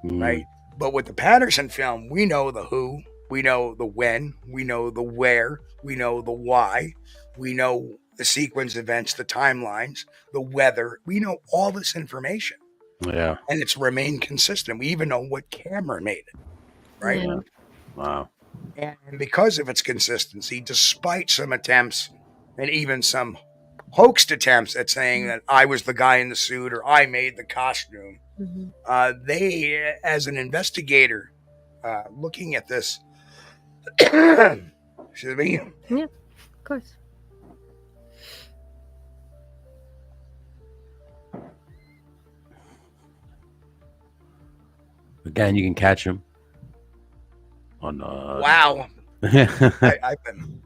right? But with the Patterson film, we know the who, we know the when, we know the where, we know the why, we know the sequence events, the timelines, the weather. We know all this information. Yeah. And it's remained consistent. We even know what camera made it, right? Yeah. Wow. And because of its consistency, despite some attempts and even some hoaxed attempts at saying that I was the guy in the suit or I made the costume, they, as an investigator, looking at this, excuse me. Yeah, of course. Again, you can catch him on. Wow. I've been.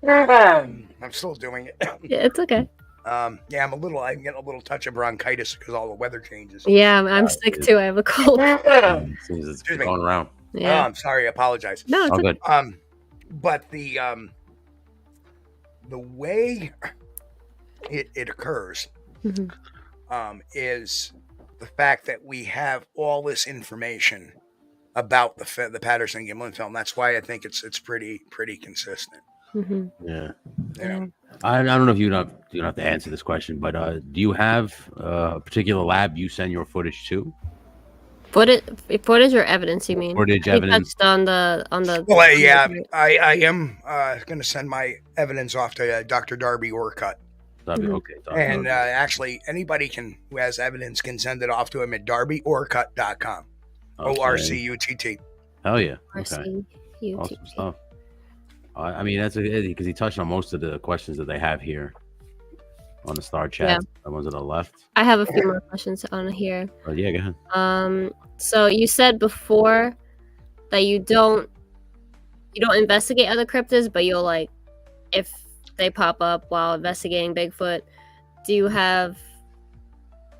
I'm still doing it. Yeah, it's okay. I'm getting a little touch of bronchitis because all the weather changes. Yeah, I'm sick too. I have a cold. Seems it's going around. Yeah. I'm sorry. I apologize. No, it's good. But the way it occurs Mhm. is the fact that we have all this information about the Patterson Gimlin film. That's why I think it's pretty consistent. Mhm. Yeah. You know? Yeah. I don't know if you don't have to answer this question, but do you have a particular lab you send your footage to? Footage or evidence, you mean? Footage, You evidence. touched on the Well, yeah, I am going to send my evidence off to Dr. Darby Orcutt. Mhm. Okay. And actually, anybody who has evidence can send it off to him at darbyorcutt.com. Okay. ORCUTT. Hell yeah. Okay. RCUTT. Awesome stuff. I mean, that's because he touched on most of the questions that they have here on the star chat. Yeah. The ones that are left. I have a few more questions on here. Yeah, go ahead. So you said before that you don't investigate other cryptids, but you'll like if they pop up while investigating Bigfoot. Do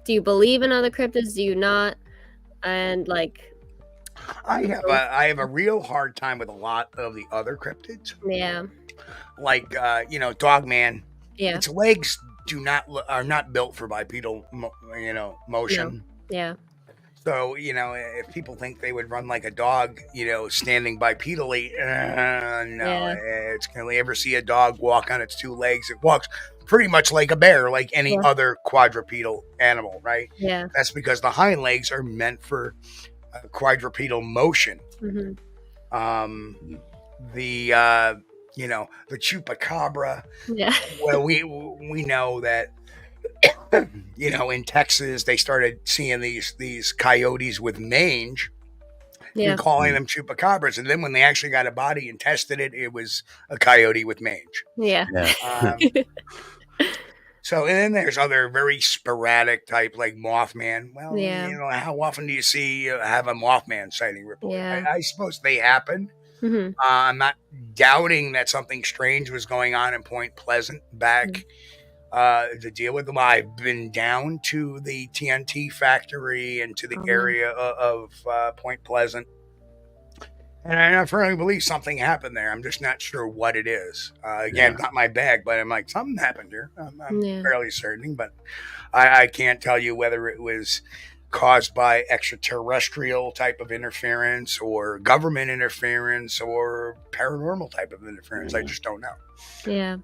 you believe in other cryptids? Do you not? And like, I have a real hard time with a lot of the other cryptids. Yeah. Like Dogman. Yeah. Its legs are not built for bipedal motion. No. Yeah. So, if people think they would run like a dog, standing bipedally, no. Yeah. Can we ever see a dog walk on its two legs? It walks pretty much like a bear, like any other quadrupedal animal, right? Yeah. That's because the hind legs are meant for quadrupedal motion. Mm-hmm. The chupacabra. Yeah. Well, we know that in Texas they started seeing these coyotes with mange. Yeah. And calling them chupacabras, and then when they actually got a body and tested it, it was a coyote with mange. Yeah. So, and then there's other very sporadic type like Mothman. Well, Yeah. How often do you see have a Mothman sighting report? Yeah. I suppose they happen. Mm-hmm. I'm not doubting that something strange was going on in Point Pleasant back to deal with them. I've been down to the TNT factory and to the area of Point Pleasant, and I firmly believe something happened there. I'm just not sure what it is. Again, not my bag, but I'm like, something happened here. I'm fairly certain, but I can't tell you whether it was caused by extraterrestrial type of interference or government interference or paranormal type of interference. I just don't know. Yeah.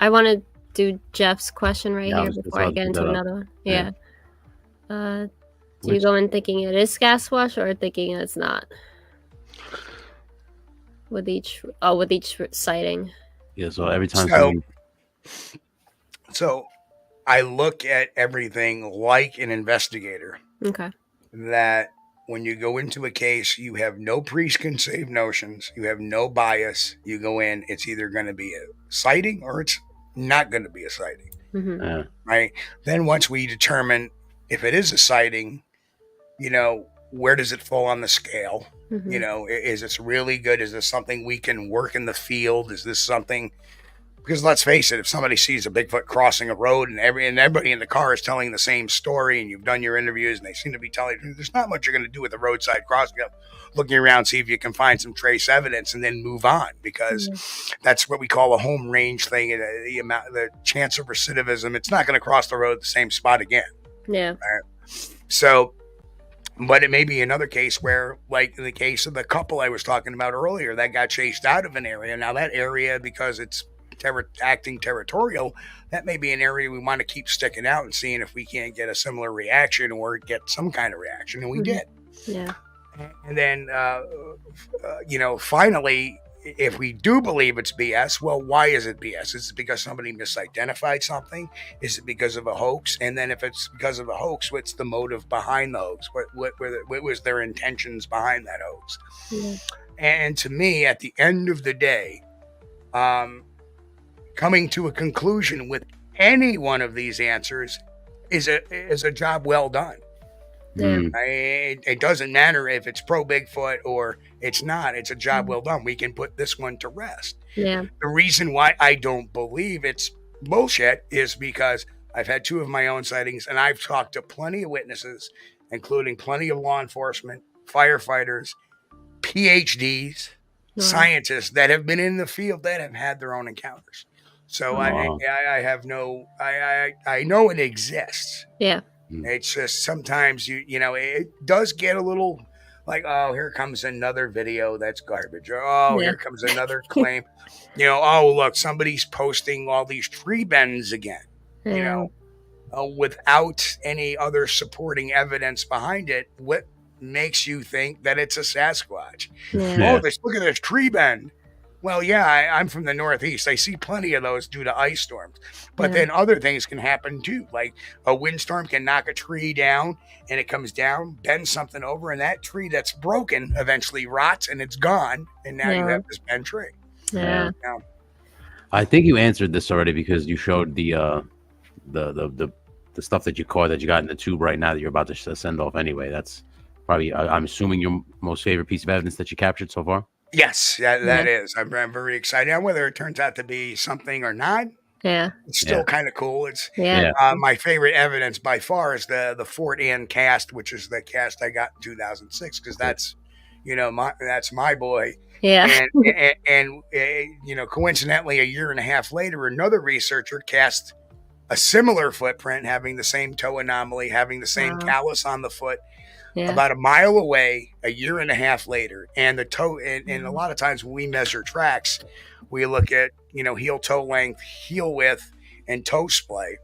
I want to do Jeff's question right here before I get into another one. Yeah. Do you go in thinking it is Sasquatch or thinking it's not? With each sighting. Yeah, so every time So I look at everything like an investigator. Okay. That when you go into a case, you have no preconceived notions, you have no bias. You go in, it's either going to be a sighting or it's not going to be a sighting. Mm-hmm. Right? Then once we determine if it is a sighting, where does it fall on the scale? Mm-hmm. Is this really good? Is this something we can work in the field? Is this something? Because let's face it, if somebody sees a Bigfoot crossing a road and everybody in the car is telling the same story and you've done your interviews and they seem to be telling you, there's not much you're going to do with a roadside crossing. Looking around, see if you can find some trace evidence and then move on, because that's what we call a home range thing. The chance of recidivism, it's not going to cross the road at the same spot again. Yeah. Right? So, but it may be another case where, like in the case of the couple I was talking about earlier, that got chased out of an area. Now that area, because it's acting territorial, that may be an area we want to keep sticking out and seeing if we can't get a similar reaction or get some kind of reaction, and we did. Yeah. And then finally, if we do believe it's BS, well, why is it BS? Is it because somebody misidentified something? Is it because of a hoax? And then if it's because of a hoax, what's the motive behind the hoax? What was their intentions behind that hoax? Yeah. And to me, at the end of the day, coming to a conclusion with any one of these answers is a job well done. Yeah. It doesn't matter if it's pro Bigfoot or it's not. It's a job well done. We can put this one to rest. Yeah. The reason why I don't believe it's bullshit is because I've had 2 of my own sightings, and I've talked to plenty of witnesses, including plenty of law enforcement, firefighters, PhDs, scientists that have been in the field that have had their own encounters. So I have no, I know it exists. Yeah. It's just sometimes it does get a little like, oh, here comes another video that's garbage. Or, oh, here comes another claim. Oh, look, somebody's posting all these tree bends again. Without any other supporting evidence behind it. What makes you think that it's a Sasquatch? Oh, look at this tree bend. Well, yeah, I'm from the Northeast. I see plenty of those due to ice storms. But then other things can happen too. Like a windstorm can knock a tree down and it comes down, bends something over, and that tree that's broken eventually rots and it's gone. And now you have this bent tree. Yeah. I think you answered this already because you showed the stuff that you caught that you got in the tube right now that you're about to send off anyway. That's probably, I'm assuming, your most favorite piece of evidence that you captured so far? Yes, that is. I'm very excited. And whether it turns out to be something or not, it's still kind of cool. It's my favorite evidence by far is the Fort Ann cast, which is the cast I got in 2006, because that's that's my boy. Yeah. And coincidentally, a year and a half later, another researcher cast a similar footprint, having the same toe anomaly, having the same callus on the foot, about a mile away, a year and a half later. And the toe, and a lot of times when we measure tracks, we look at, heel toe length, heel width, and toe splay.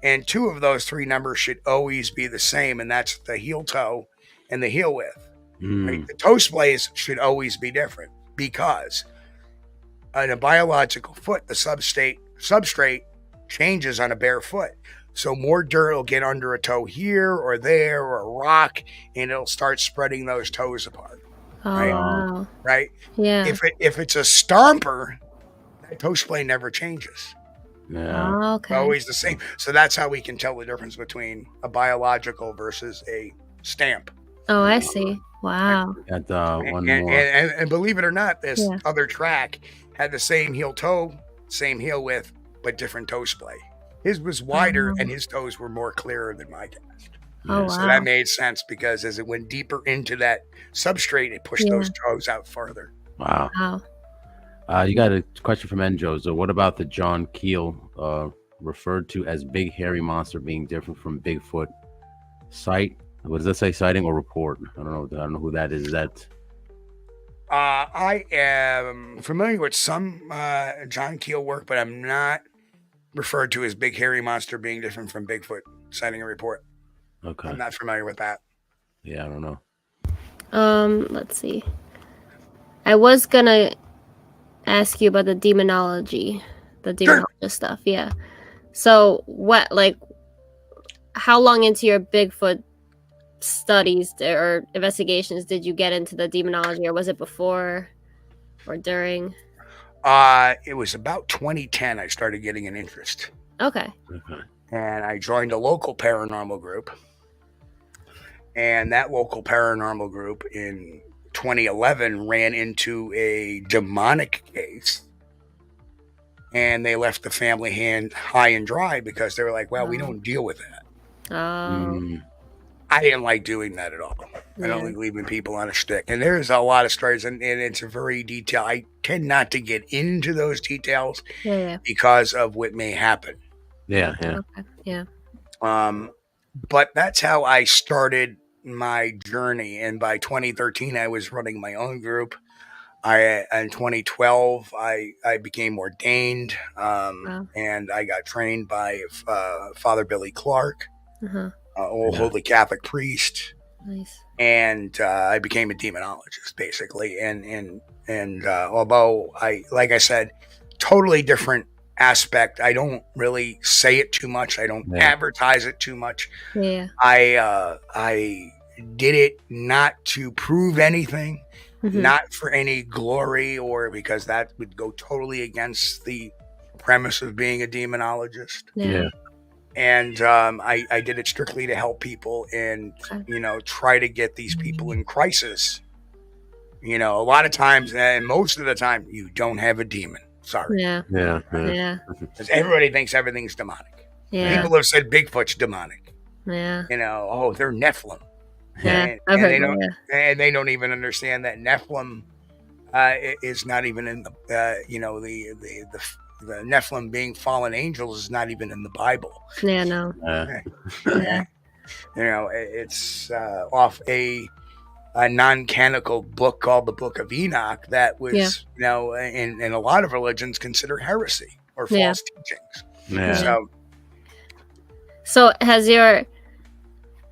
And two of those three numbers should always be the same, and that's the heel toe and the heel width. Right? The toe splays should always be different because in a biological foot, the substrate changes on a bare foot. So more dirt will get under a toe here or there or a rock, and it'll start spreading those toes apart. Right? Wow. Right? Yeah. If it's a stomper, that toe splay never changes. Yeah. Oh, okay. It's always the same. So that's how we can tell the difference between a biological versus a stamp. Oh, I see. Wow. And one more. And believe it or not, this other track had the same heel toe, same heel width, but different toe splay. His was wider and his toes were more clearer than my cast. Oh, wow. So that made sense because as it went deeper into that substrate, it pushed those toes out farther. Wow. Wow. You got a question from Enjo. So what about the John Keel referred to as big hairy monster being different from Bigfoot? What does that say? Sighting or report? I don't know who that is. Is that I am familiar with some John Keel work, but I'm not referred to as big hairy monster being different from Bigfoot sighting a report. Okay. I'm not familiar with that. Yeah, I don't know. Let's see. I was gonna ask you about the demonology stuff. Yeah. So how long into your Bigfoot studies or investigations did you get into the demonology, or was it before or during? It was about 2010 I started getting an interest. Okay. And I joined a local paranormal group. And that local paranormal group in 2011 ran into a demonic case. And they left the family hand high and dry because they were like, well, we don't deal with that. I didn't like doing that at all. I don't like leaving people on a stick. And there's a lot of stories, and it's a very detailed. I tend not to get into those details because of what may happen. Yeah. Okay. Yeah. But that's how I started my journey. And by 2013, I was running my own group. In 2012, I became ordained, and I got trained by Father Billy Clark. Old holy Catholic priest. Nice. And I became a demonologist basically. And although like I said, totally different aspect. I don't really say it too much. I don't advertise it too much. Yeah. I did it not to prove anything, not for any glory or because that would go totally against the premise of being a demonologist. Yeah. And I did it strictly to help people and, try to get these people in crisis. A lot of times, and most of the time, you don't have a demon. Sorry. Yeah. Because everybody thinks everything's demonic. Yeah. People have said Bigfoot's demonic. Yeah. They're Nephilim. Yeah. And they don't even understand that Nephilim is not even in the the Nephilim being fallen angels is not even in the Bible. Yeah, no. Yeah. You know, it's off a non-canonical book called the Book of Enoch that was, you know, in a lot of religions considered heresy or false teachings. Yeah. So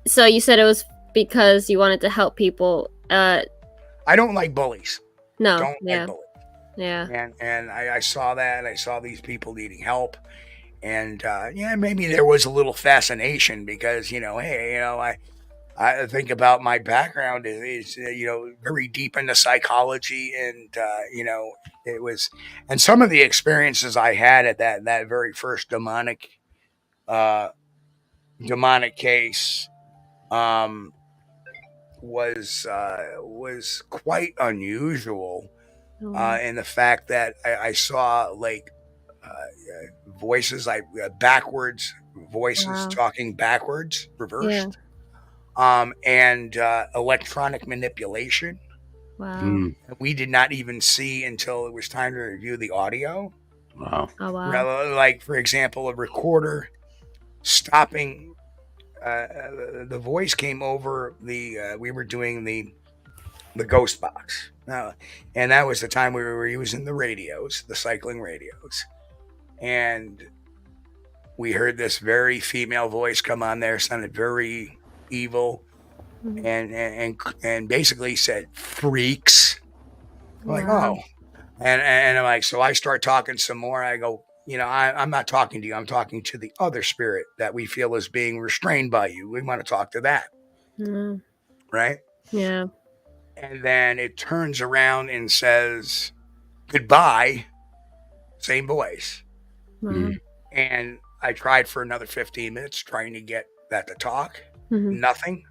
so you said it was because you wanted to help people. I don't like bullies. No. Don't like bullies. Yeah. And I saw that. I saw these people needing help. And maybe there was a little fascination because, you know, hey, you know, I think about my background is you know, very deep into psychology, and you know, it was, and some of the experiences I had at that very first demonic case was quite unusual in the fact that I saw like voices, like backwards voices talking backwards, reversed. And electronic manipulation. Wow. We did not even see until it was time to review the audio. Wow. Oh, wow. Like, for example, a recorder stopping. The voice came over we were doing the ghost box. And that was the time we were using the radios, the cycling radios. And we heard this very female voice come on there, sounded very evil, and basically said freaks. I'm like, oh, and I'm like, so I start talking some more. I go, you know, I'm not talking to you. I'm talking to the other spirit that we feel is being restrained by you. We want to talk to that, right? Yeah. And then it turns around and says goodbye, same voice. And I tried for another 15 minutes trying to get that to talk. Nothing.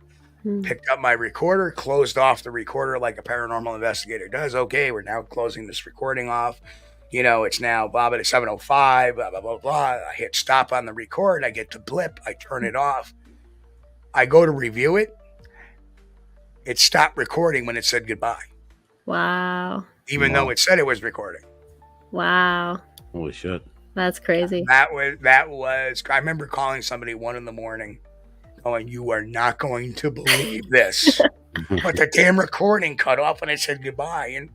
Picked up my recorder, closed off the recorder like a paranormal investigator does. Okay, we're now closing this recording off. You know, it's now Bob at 7:05, blah, blah, blah, blah. I hit stop on the record. I get to blip. I turn it off. I go to review it. It stopped recording when it said goodbye. Wow. Even though it said it was recording. Wow. Holy shit. That's crazy. That was, I remember calling somebody 1 a.m. going, you are not going to believe this. But the damn recording cut off when it said goodbye. And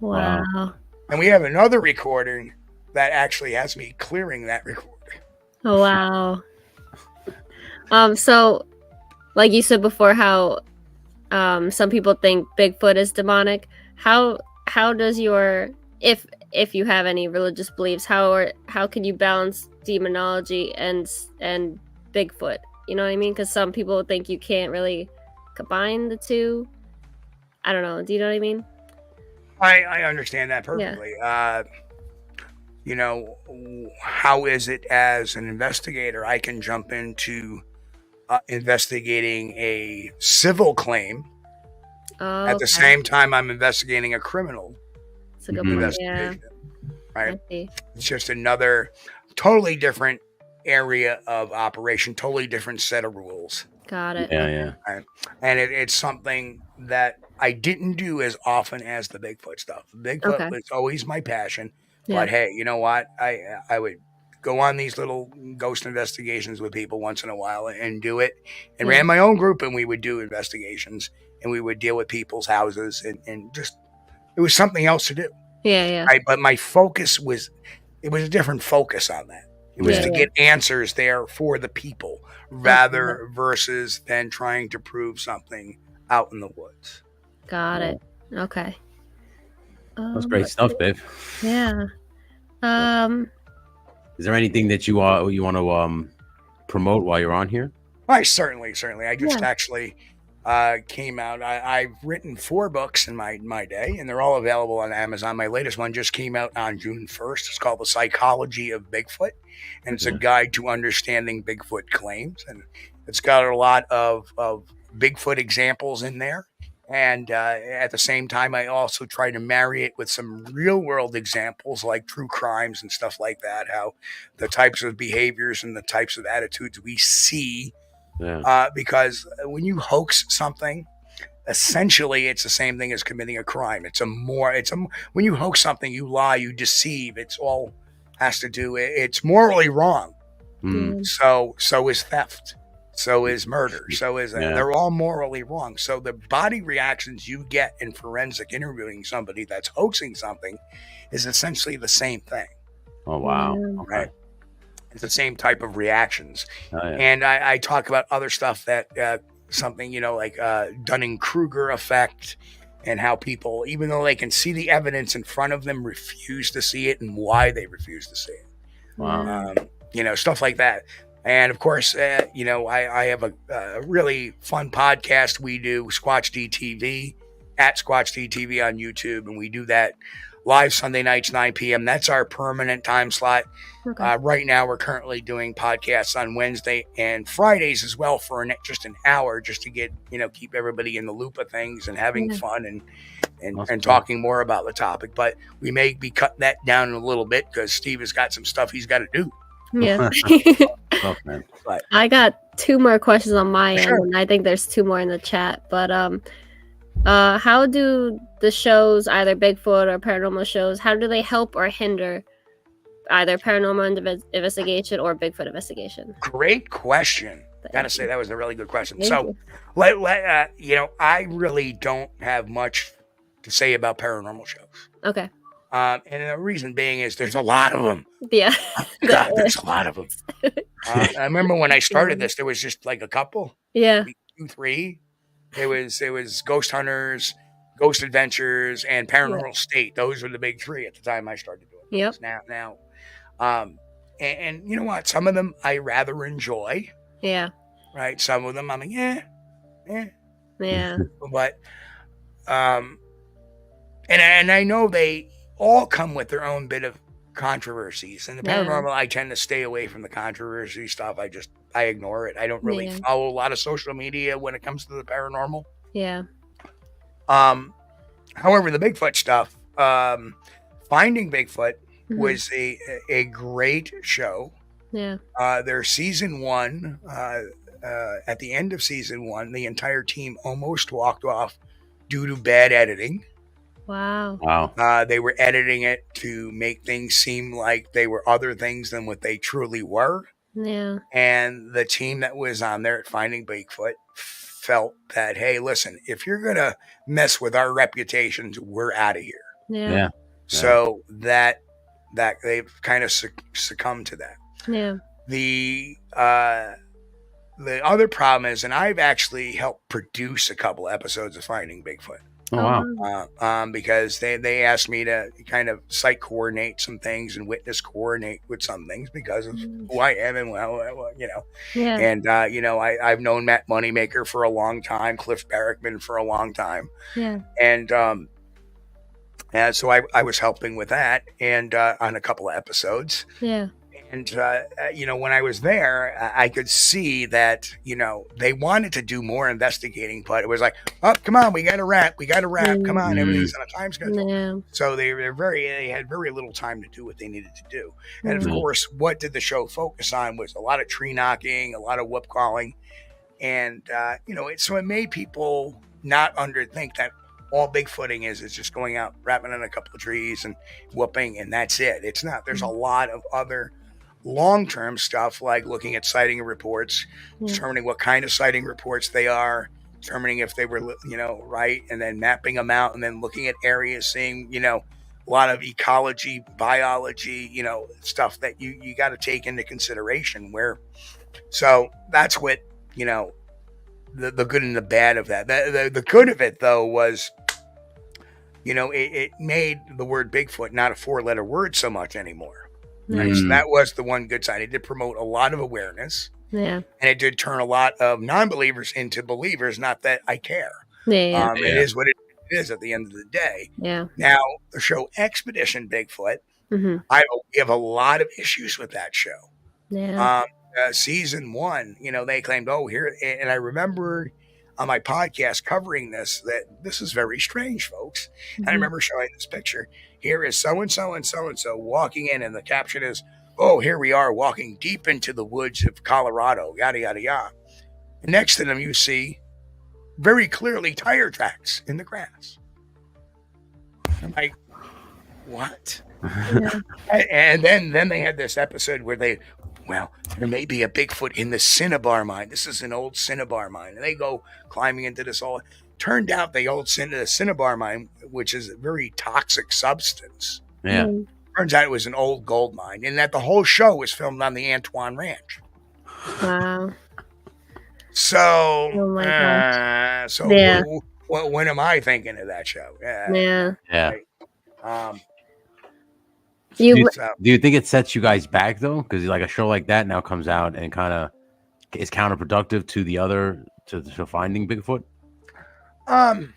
wow. And we have another recording that actually has me clearing that recording. Oh, wow. So like you said before, how some people think Bigfoot is demonic. How does your, if you have any religious beliefs, how can you balance demonology and Bigfoot? You know what I mean? Because some people think you can't really combine the two. I don't know. Do you know what I mean? I understand that perfectly. Yeah. You know, how is it as an investigator? I can jump into investigating a civil claim at the same time I'm investigating a criminal investigation. Right? It's just another totally different area of operation, totally different set of rules. Got it. Yeah. Right? And it's something that I didn't do as often as the Bigfoot stuff. Bigfoot was always my passion. Yeah. But hey, you know what? I would go on these little ghost investigations with people once in a while and do it. And ran my own group, and we would do investigations, and we would deal with people's houses, and just, it was something else to do. Yeah. Right? But my focus was, it was a different focus on that. It was to get answers there for the people rather versus than trying to prove something out in the woods. Got it. Okay. That's great stuff, babe. Yeah. Is there anything that you want to promote while you're on here? Why, certainly. I just actually came out. I've written 4 books in my day, and they're all available on Amazon. My latest one just came out on June 1st. It's called The Psychology of Bigfoot, and it's a guide to understanding Bigfoot claims. And it's got a lot of Bigfoot examples in there. And at the same time, I also try to marry it with some real world examples like true crimes and stuff like that, how the types of behaviors and the types of attitudes we see. Yeah. Because when you hoax something, essentially it's the same thing as committing a crime. When you hoax something, you lie, you deceive. It's all has to do. It's morally wrong. Mm. So is theft. So is murder. So is they're all morally wrong. So the body reactions you get in forensic interviewing somebody that's hoaxing something is essentially the same thing. Oh wow! Right. Okay. It's the same type of reactions. Oh, yeah. And I talk about other stuff that something, like Dunning-Kruger effect, and how people, even though they can see the evidence in front of them, refuse to see it, and why they refuse to see it. Wow. Stuff like that. And of course, I have a really fun podcast we do, Squatch DTV, at Squatch DTV on YouTube, and we do that live Sunday nights, 9 p.m. That's our permanent time slot. Okay. Right now, we're currently doing podcasts on Wednesday and Fridays as well for just an hour, just to get, keep everybody in the loop of things and having fun and talking more about the topic. But we may be cutting that down a little bit because Steve has got some stuff he's got to do. Yeah. Oh, man. But I got 2 more questions on my end, and I think there's 2 more in the chat. But how do the shows, either Bigfoot or paranormal shows, how do they help or hinder either paranormal investigation or Bigfoot investigation? Great question. Gotta say that was a really good question. Thank you. I really don't have much to say about paranormal shows. Okay. And the reason being is there's a lot of them. Yeah. God, there's a lot of them. I remember when I started this, there was just like a couple. Yeah. 2, 3. It was Ghost Hunters, Ghost Adventures, and Paranormal State. Those were the big 3 at the time I started doing this. Now, and you know what? Some of them I rather enjoy. Yeah. Right. Some of them I'm like, yeah. But, and I know they all come with their own bit of controversies. And the paranormal, I tend to stay away from the controversy stuff. I ignore it. I don't really follow a lot of social media when it comes to the paranormal. Yeah. However, the Bigfoot stuff, Finding Bigfoot was a great show. Yeah. Their season 1, at the end of season 1, the entire team almost walked off due to bad editing. Wow. They were editing it to make things seem like they were other things than what they truly were. Yeah. And the team that was on there at Finding Bigfoot felt that, hey, listen, if you're going to mess with our reputations, we're out of here. Yeah. So that they've kind of succumbed to that. Yeah. The other problem is, and I've actually helped produce a couple episodes of Finding Bigfoot. Oh, wow. Because they asked me to kind of site coordinate some things and witness coordinate with some things because of who I am and Yeah. And I've known Matt Moneymaker for a long time, Cliff Barrickman for a long time. Yeah. And so I was helping with that and on a couple of episodes. Yeah. And, when I was there, I could see that, they wanted to do more investigating, but it was like, oh, come on, we got to wrap. Come on, everything's on a time schedule. Yeah. So they had very little time to do what they needed to do. And of course, what did the show focus on was a lot of tree knocking, a lot of whoop calling. And, so it made people not think that all Bigfooting is just going out, rapping on a couple of trees and whooping, and that's it. It's not. There's a lot of other long-term stuff, like looking at sighting reports, determining what kind of sighting reports they are, determining if they were, right, and then mapping them out, and then looking at areas, seeing, a lot of ecology, biology, stuff that you got to take into consideration. So that's what, the good and the bad of that. The good of it, though, was, it made the word Bigfoot not a 4-letter word so much anymore. Right? So that was the one good side. It did promote a lot of awareness. Yeah. And it did turn a lot of non-believers into believers. Not that I care. Yeah. It is what it is at the end of the day. Yeah. Now, the show Expedition Bigfoot, we have a lot of issues with that show. Yeah. Season 1, they claimed, here, and I remember on my podcast covering this, that this is very strange, folks. And I remember showing this picture. Here is so-and-so and so-and-so walking in, and the caption is, oh, here we are walking deep into the woods of Colorado, yada, yada, yada. And next to them, you see very clearly tire tracks in the grass. I'm like, what? Yeah. And then they had this episode where there may be a Bigfoot in the Cinnabar mine. This is an old Cinnabar mine. And they go climbing into this all. Turned out the Cinnabar mine, which is a very toxic substance. Yeah. Turns out it was an old gold mine, and that the whole show was filmed on the Antoine Ranch. Wow. So, Oh my gosh. so Yeah. what am I thinking of that show? Yeah. Right. Do you think it sets you guys back though? Because like a show like that now comes out and kind of is counterproductive to the other to finding Bigfoot. Hard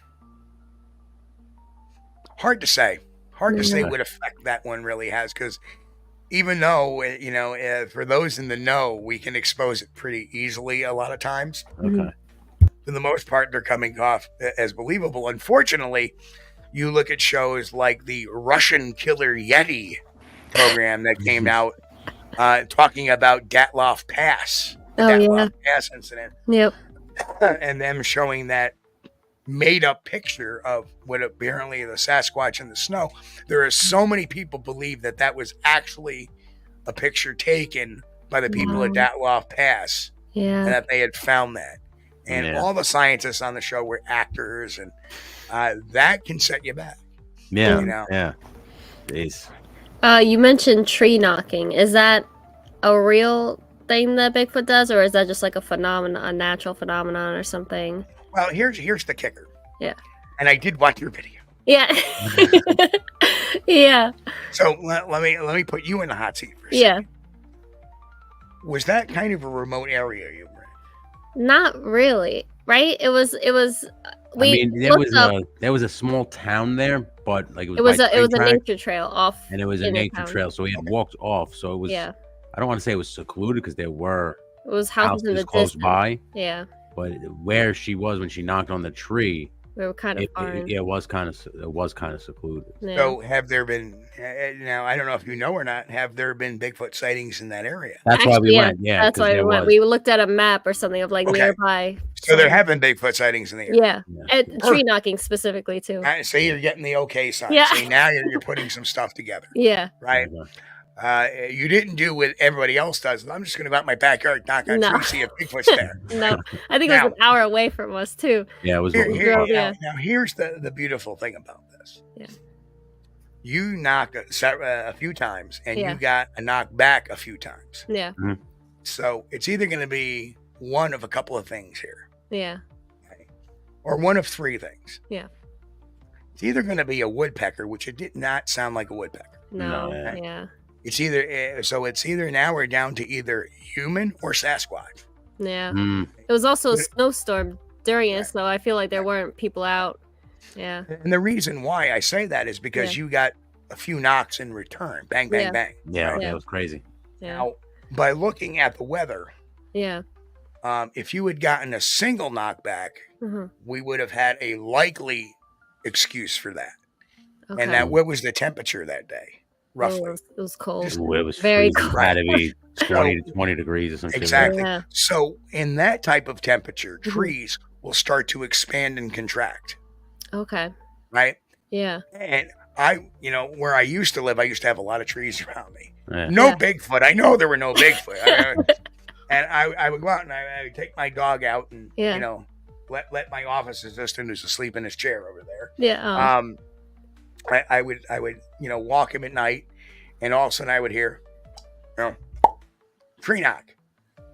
to say. Hard to say what effect that one really has, because even though for those in the know, we can expose it pretty easily a lot of times. Okay. For the most part, they're coming off as believable. Unfortunately, you look at shows like the Russian Killer Yeti program that came out talking about Dyatlov Pass. Dyatlov Pass incident. Yep. And them showing that made up picture of what apparently the Sasquatch in the snow. There are so many people believe that was actually a picture taken by the people at Dyatlov Pass. Yeah. And that they had found that. And all the scientists on the show were actors, and that can set you back. Yeah. Yeah. Jeez. You mentioned tree knocking. Is that a real thing that Bigfoot does, or is that just like a natural phenomenon or something? Well, here's the kicker. Yeah. And I did watch your video. Yeah. Yeah. So let me put you in the hot seat for a second. Was that kind of a remote area you were in? Not really, right? It was. There was a small town there, but like it was a nature trail off, and it was a nature trail, so we had walked off. So it was. Yeah. I don't want to say it was secluded because there were. It was houses in the close distance. by. Yeah. But where she was when she knocked on the tree, we were kind of far. It was kind of secluded. Yeah. So have there been? Now I don't know if you know or not. Have there been Bigfoot sightings in that area? That's why we went. Yeah, that's why we went. We looked at a map or something of like nearby. So there have been Bigfoot sightings in the area. Yeah, and tree knocking specifically too. Say you're getting the okay sign. Yeah. See, now you're putting some stuff together. Yeah. Right. You didn't do what everybody else does. I'm just going to go out my backyard, knock on trees, see if Bigfoot's there. No, I think it was an hour away from us too. Yeah, it was. Now here's the beautiful thing about this. Yeah. You knock a few times, and you got a knock back a few times. Yeah. Mm-hmm. So it's either going to be one of a couple of things here. Yeah. Okay? Or one of three things. Yeah. It's either going to be a woodpecker, which it did not sound like a woodpecker. No. Yeah. It's either now we're down to either human or Sasquatch. Yeah. It was also a snowstorm during it, so I feel like there weren't people out. Yeah. And the reason why I say that is because you got a few knocks in return. Bang, bang, bang. Yeah, right? It was crazy. Yeah. Now, by looking at the weather, if you had gotten a single knockback, we would have had a likely excuse for that. Okay. And what was the temperature that day? Roughly. It was cold. It was very cold. It had to be 20 degrees or something. Exactly. Yeah. So in that type of temperature, trees will start to expand and contract. Okay. Right? Yeah. And where I used to live, I used to have a lot of trees around me. No Bigfoot. I know there were no Bigfoot. And I would go out and I would take my dog out and, let my office assistant who's asleep in his chair over there. Yeah. I would walk him at night, and all of a sudden I would hear, tree knock.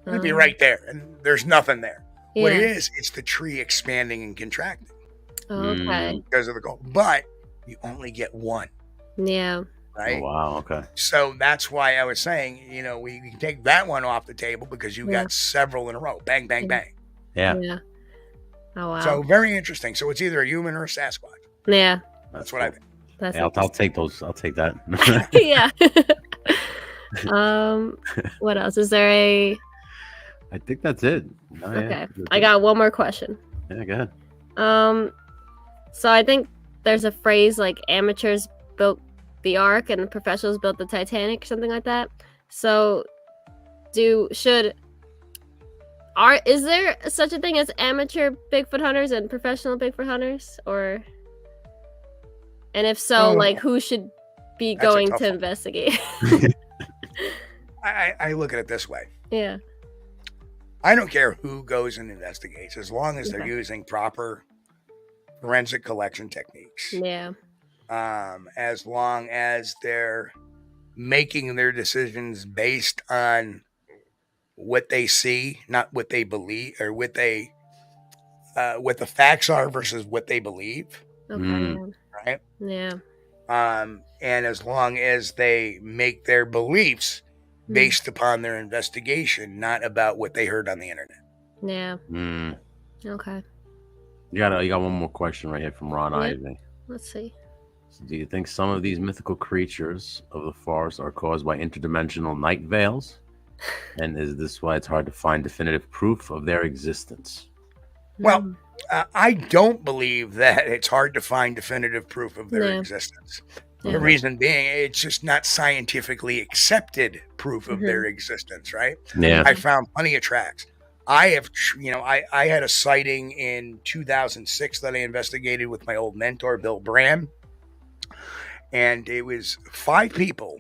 It'd be right there, and there's nothing there. Yeah. What it is, it's the tree expanding and contracting. Okay. Because of the cold. But you only get one. Yeah. Right? Oh, wow, okay. So that's why I was saying, we can take that one off the table because you got several in a row. Bang, bang, bang. Yeah. Yeah. Oh, wow. So very interesting. So it's either a human or a Sasquatch. Yeah. That's what I think. I'll take those. I'll take that. Yeah. What else? Is there I think that's it. No, okay. I got one more question. Yeah, go ahead. So I think there's a phrase like amateurs built the Ark and professionals built the Titanic, something like that. So is there such a thing as amateur Bigfoot hunters and professional Bigfoot hunters, or? And if so, like who should be That's a going tough to one. investigate. I look at it this way. Yeah. I don't care who goes and investigates as long as they're Okay. using proper forensic collection techniques. Yeah. As long as they're making their decisions based on what they see, not what they believe, or what the facts are versus what they believe. Okay. Right. Yeah. And as long as they make their beliefs based upon their investigation, not about what they heard on the internet. Yeah. Okay. You got one more question right here from Ron Ivy. Let's see. So do you think some of these mythical creatures of the forest are caused by interdimensional night veils? And is this why it's hard to find definitive proof of their existence? Well, I don't believe that it's hard to find definitive proof of their existence. The reason being, it's just not scientifically accepted proof of their existence, right? Yeah. I found plenty of tracks. I have, I had a sighting in 2006 that I investigated with my old mentor, Bill Bram. And it was 5 people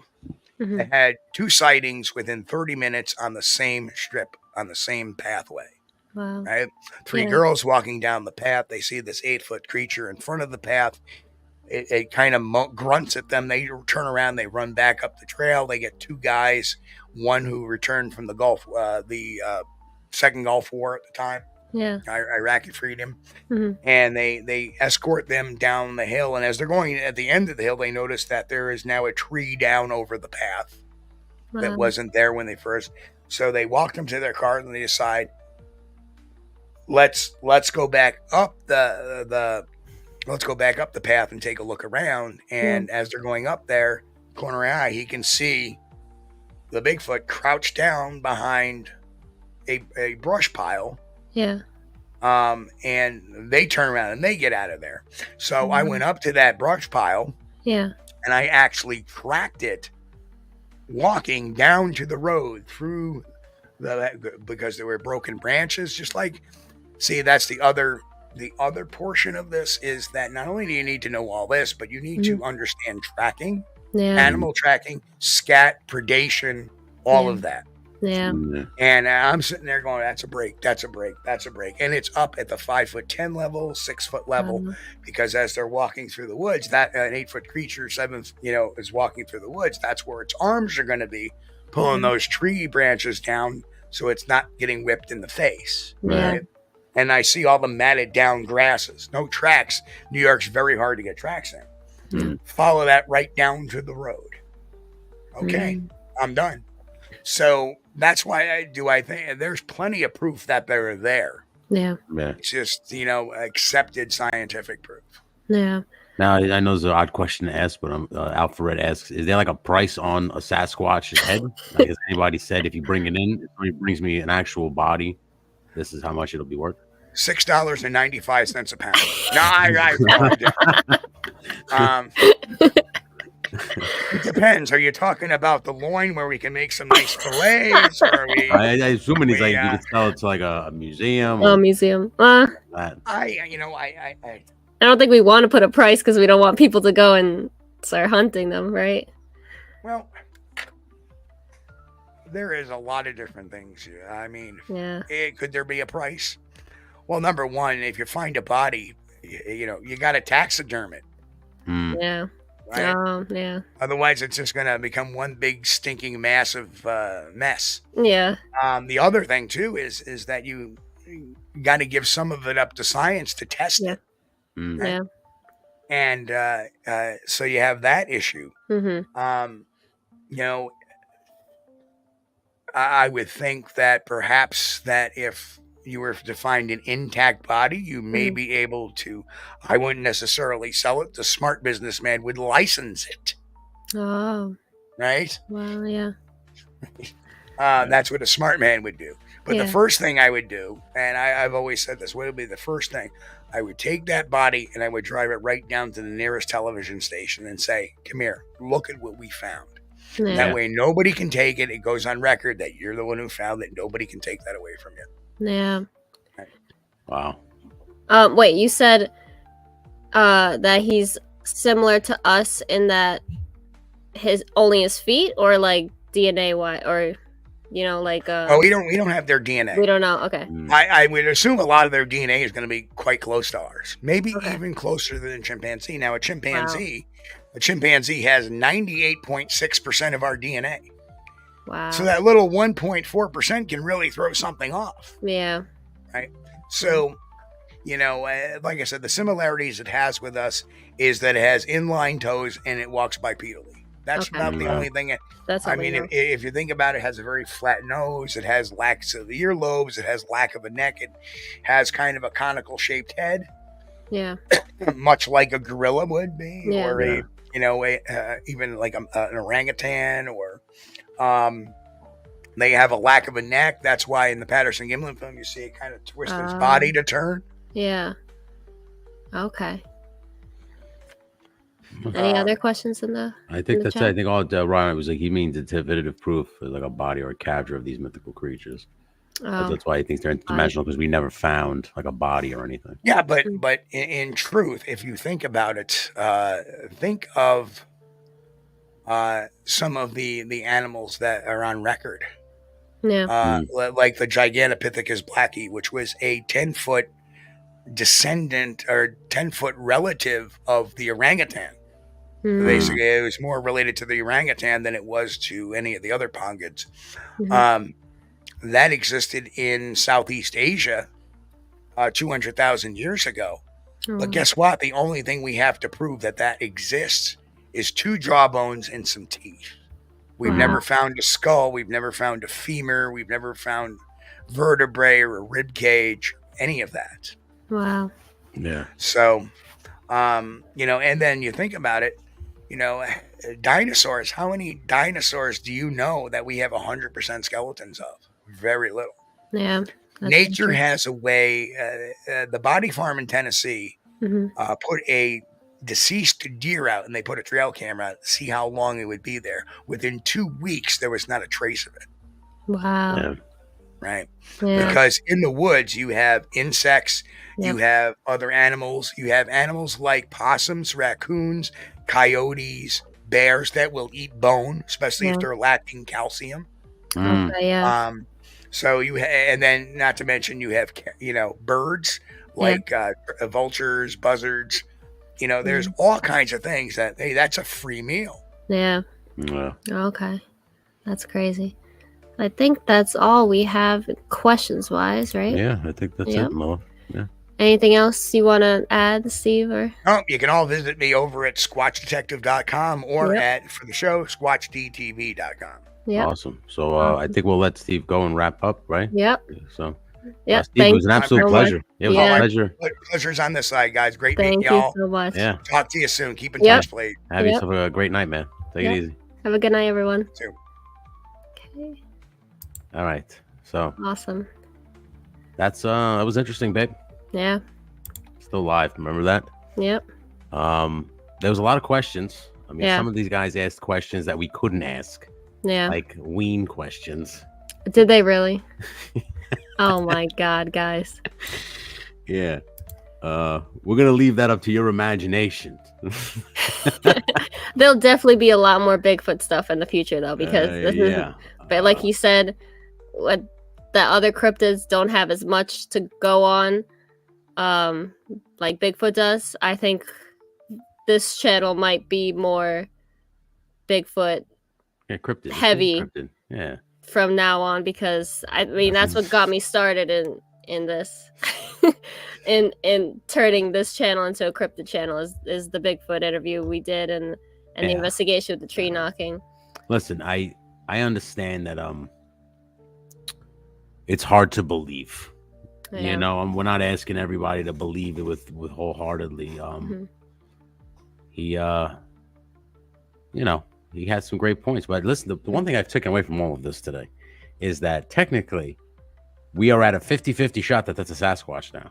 that had 2 sightings within 30 minutes on the same strip, on the same pathway. Wow. Right? 3 girls walking down the path. They see this 8-foot creature in front of the path. It kind of grunts at them. They turn around. They run back up the trail. They get 2 guys, one who returned from the second Gulf War at the time. Yeah. Iraqi freedom. And they escort them down the hill. And as they're going at the end of the hill, they notice that there is now a tree down over the path that wasn't there when they first. So they walk them to their car and they decide, let's go back up let's go back up the path and take a look around. And as they're going up there, corner eye, he can see the Bigfoot crouched down behind a brush pile. Yeah. And they turn around and they get out of there. So I went up to that brush pile. Yeah. And I actually tracked it walking down to the road through because there were broken branches, just like, see, that's the other portion of this is that not only do you need to know all this, but you need to understand tracking, animal tracking, scat, predation, all of that. Yeah. And I'm sitting there going, that's a break. And it's up at the 5'10" level, 6 foot level, because as they're walking through the woods, that an 8-foot creature, is walking through the woods. That's where its arms are going to be pulling those tree branches down. So it's not getting whipped in the face. Right? And I see all the matted down grasses, no tracks. New York's very hard to get tracks in. Follow that right down to the road. Okay. I'm done. So that's why I think there's plenty of proof that they're there. Yeah. It's just, accepted scientific proof. Yeah. Now, I know it's an odd question to ask, but Alfred asks, is there like a price on a Sasquatch's head? Like, has anybody said if you bring it in, if somebody brings me an actual body, this is how much it'll be worth? $6.95 a pound. No, it depends. Are you talking about the loin where we can make some nice fillets? Or are we, I assume it's like you can sell it to like a museum. A museum. I don't think we want to put a price because we don't want people to go and start hunting them, right? Well, there is a lot of different things. I mean, could there be a price? Well, number one, if you find a body, you got to taxiderm it. Yeah. Right? Yeah. Otherwise, it's just going to become one big stinking massive mess. Yeah. The other thing too is that you got to give some of it up to science to test it. Right? Yeah. And so you have that issue. I would think that perhaps that if you were to find an intact body, you may be able to, I wouldn't necessarily sell it. The smart businessman would license it. Oh. Right? Well, yeah. That's what a smart man would do. But the first thing I would do, and I've always said this, what would be the first thing? I would take that body and I would drive it right down to the nearest television station and say, come here, look at what we found. Yeah. That way nobody can take it. It goes on record that you're the one who found it. Nobody can take that away from you. Yeah. Wow. Wait, you said that he's similar to us in that only his feet, or like DNA wise, or like we don't have their DNA. We don't know. Okay. I would assume a lot of their DNA is going to be quite close to ours, maybe Okay. even closer than a chimpanzee. Now, a chimpanzee has 98.6% of our DNA. Wow. So that little 1.4% can really throw something off. Yeah. Right. So, like I said, the similarities it has with us is that it has inline toes and it walks bipedally. That's about the only thing. If you think about it, it has a very flat nose. It has lacks of the earlobes. It has lack of a neck. It has kind of a conical shaped head. Yeah. Much like a gorilla would be, or even like an orangutan, or they have a lack of a neck. That's why in the Patterson Gimlin film you see it kind of twist its body to turn. Yeah. Okay. Any other questions in the? I think that's it. I think all Ryan was like, he means it's definitive proof of like a body or a capture of these mythical creatures. That's why he thinks they're interdimensional, because we never found like a body or anything. Yeah, but in truth, if you think about it, think of some of the animals that are on record. Yeah. Like the Gigantopithecus blackie, which was a 10-foot descendant or 10-foot relative of the orangutan. Basically, it was more related to the orangutan than it was to any of the other pongids. That existed in Southeast Asia 200,000 years ago. But guess what? The only thing we have to prove that exists is 2 jawbones and some teeth. We've never found a skull. We've never found a femur. We've never found vertebrae or a rib cage, any of that. Wow. Yeah. So, and then you think about it, dinosaurs. How many dinosaurs do you know that we have 100% skeletons of? Very little. Yeah. Nature has a way. The Body Farm in Tennessee put a deceased deer out, and they put a trail camera out to see how long it would be there. Within 2 weeks, there was not a trace of it. Wow. Yeah. Right. Yeah. Because in the woods, you have insects, you have other animals, you have animals like possums, raccoons, coyotes, bears that will eat bone, especially if they're lacking calcium. Okay, yeah. So and then not to mention you have, birds like vultures, buzzards. There's all kinds of things that's a free meal. Yeah. Yeah. Okay. That's crazy. I think that's all we have questions wise, right? Yeah, I think that's it, Mo. Yeah. Anything else you want to add, Steve? Or you can all visit me over at squatchdetective.com or for the show, squatchdtv.com. Yeah. Awesome. So I think we'll let Steve go and wrap up, right? Yep. So Steve, it was an absolute pleasure. It was a pleasure. Pleasure's on this side, guys. Great meeting y'all. Thank you so much. Yeah. Talk to you soon. Keep in touch, please. Have yourself a great night, man. Take it easy. Have a good night, everyone. Too. Okay. All right. So awesome. That's that was interesting, babe. Yeah. Still live. Remember that? Yep. There was a lot of questions. I mean, some of these guys asked questions that we couldn't ask. Yeah. Like ween questions. Did they really? Oh my God, guys. Yeah. We're gonna leave that up to your imagination. There'll definitely be a lot more Bigfoot stuff in the future, though, because this is. But like you said, what the other cryptids don't have as much to go on, like Bigfoot does. I think this channel might be more Bigfoot cryptid heavy. Cryptid. Yeah. From now on, because I mean that's what got me started in this, in turning this channel into a cryptid channel is the Bigfoot interview we did and the investigation with the tree knocking. Listen, I understand that it's hard to believe. You know, we're not asking everybody to believe it with wholeheartedly. He he had some great points, but listen, the one thing I've taken away from all of this today is that technically we are at a 50-50 shot that that's a Sasquatch now.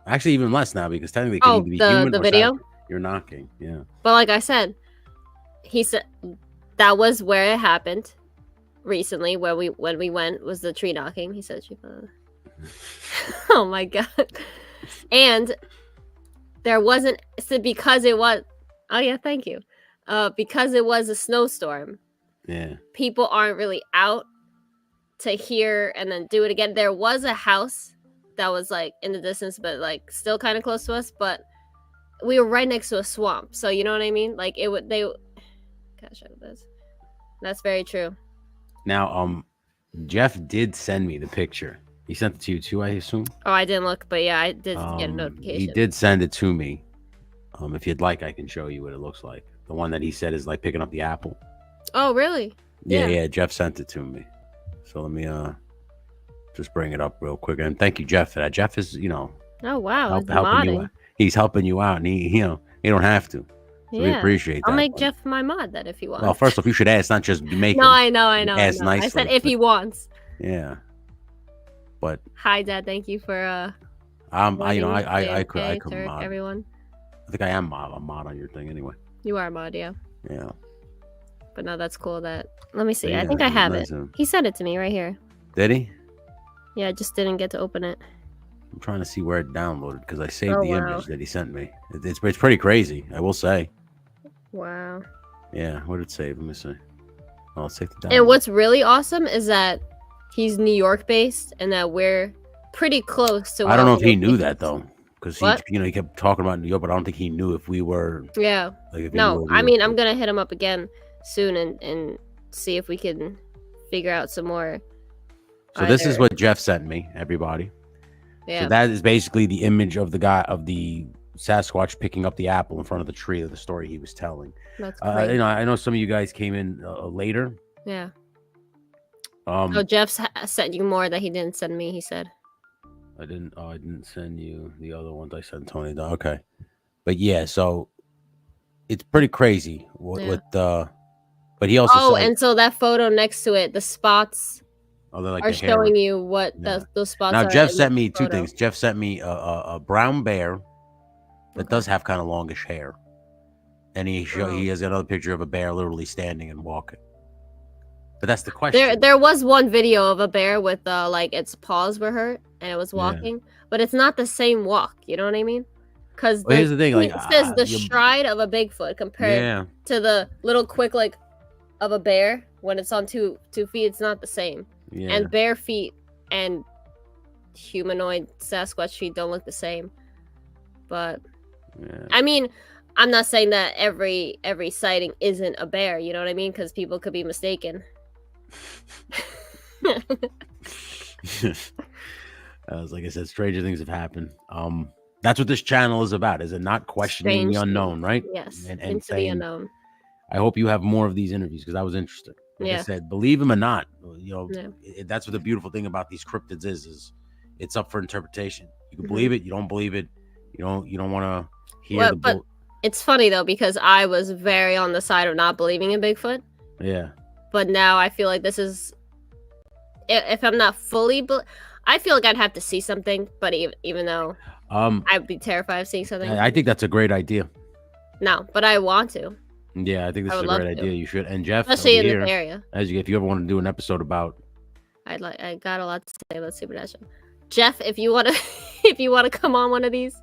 Actually, even less now, because technically it can either be human the or video Sasquatch. You're knocking, yeah. But like I said, he said that was where it happened recently, when we went, was the tree knocking. He said, "Oh my God!" And there wasn't because it was. Oh yeah, thank you. because it was a snowstorm. Yeah. People aren't really out to hear and then do it again. There was a house that was like in the distance, but like still kind of close to us. But we were right next to a swamp, so you know what I mean. Like it would. They. Gosh, that's very true. Now, Jeff did send me the picture. He sent it to you too, I assume. Oh, I didn't look, but yeah, I did get a notification. He did send it to me. If you'd like, I can show you what it looks like. The one that he said is like picking up the apple. Oh, really? Yeah. Jeff sent it to me. So let me just bring it up real quick. And thank you, Jeff, for that. Jeff is, Oh wow, helping you out. He's helping you out, and he don't have to. So we appreciate that. I'll make Jeff my mod that if he wants. Well, first off, you should ask, not just make him. No, I know. Ask nicely. I said if he wants. Yeah. But hi, Dad. Thank you for I could mod everyone. I think I am a mod on your thing anyway. You are a mod, yeah. Yeah. But no, that's cool. Let me see. I think I have it. He sent it to me right here. Did he? Yeah, I just didn't get to open it. I'm trying to see where it downloaded because I saved the image that he sent me. It's pretty crazy, I will say. Wow. Yeah, what did it save? Let me see. Oh, let's take the download. And what's really awesome is that he's New York based and that we're pretty close to. I don't know if he knew that though, because he kept talking about New York, but I don't think he knew if we were. Yeah. No, I mean I'm gonna hit him up again soon and see if we can figure out some more. So this is what Jeff sent me, everybody. Yeah. So that is basically the image of the guy of the Sasquatch picking up the apple in front of the tree of the story he was telling. That's great. I know some of you guys came in later. Yeah. So Jeff sent you more that he didn't send me. He said. I didn't send you the other ones. I sent Tony. Okay, but yeah, so it's pretty crazy with but he also said, and so that photo next to it, the spots are showing you what those spots are. Now Jeff sent me two things. Jeff sent me a brown bear that does have kind of longish hair, and he has another picture of a bear literally standing and walking. But that's the question. There was one video of a bear with like its paws were hurt and it was walking, but it's not the same walk. You know what I mean? Because here's the thing, like it says the stride of a Bigfoot compared to the little quick like of a bear when it's on two feet. It's not the same. Yeah. And bear feet and humanoid Sasquatch feet don't look the same. But I mean, I'm not saying that every sighting isn't a bear. You know what I mean? Because people could be mistaken. Like I said, stranger things have happened. That's what this channel is about, is it not questioning the unknown, right? Yes, and into saying, the unknown. I hope you have more of these interviews because that was interesting. Like I said, believe him or not, that's what the beautiful thing about these cryptids is it's up for interpretation. You can believe it, you don't believe it, you don't want to hear but it's funny though, because I was very on the side of not believing in Bigfoot. Yeah. But now I feel like this is, if I'm not fully, I feel like I'd have to see something. But even though I'd be terrified of seeing something, I think that's a great idea. No, but I want to. Yeah, I think this is a great idea. You should. And Jeff, especially in this area, if you ever want to do an episode about, I got a lot to say about Supernatural. Jeff, if you want to come on one of these,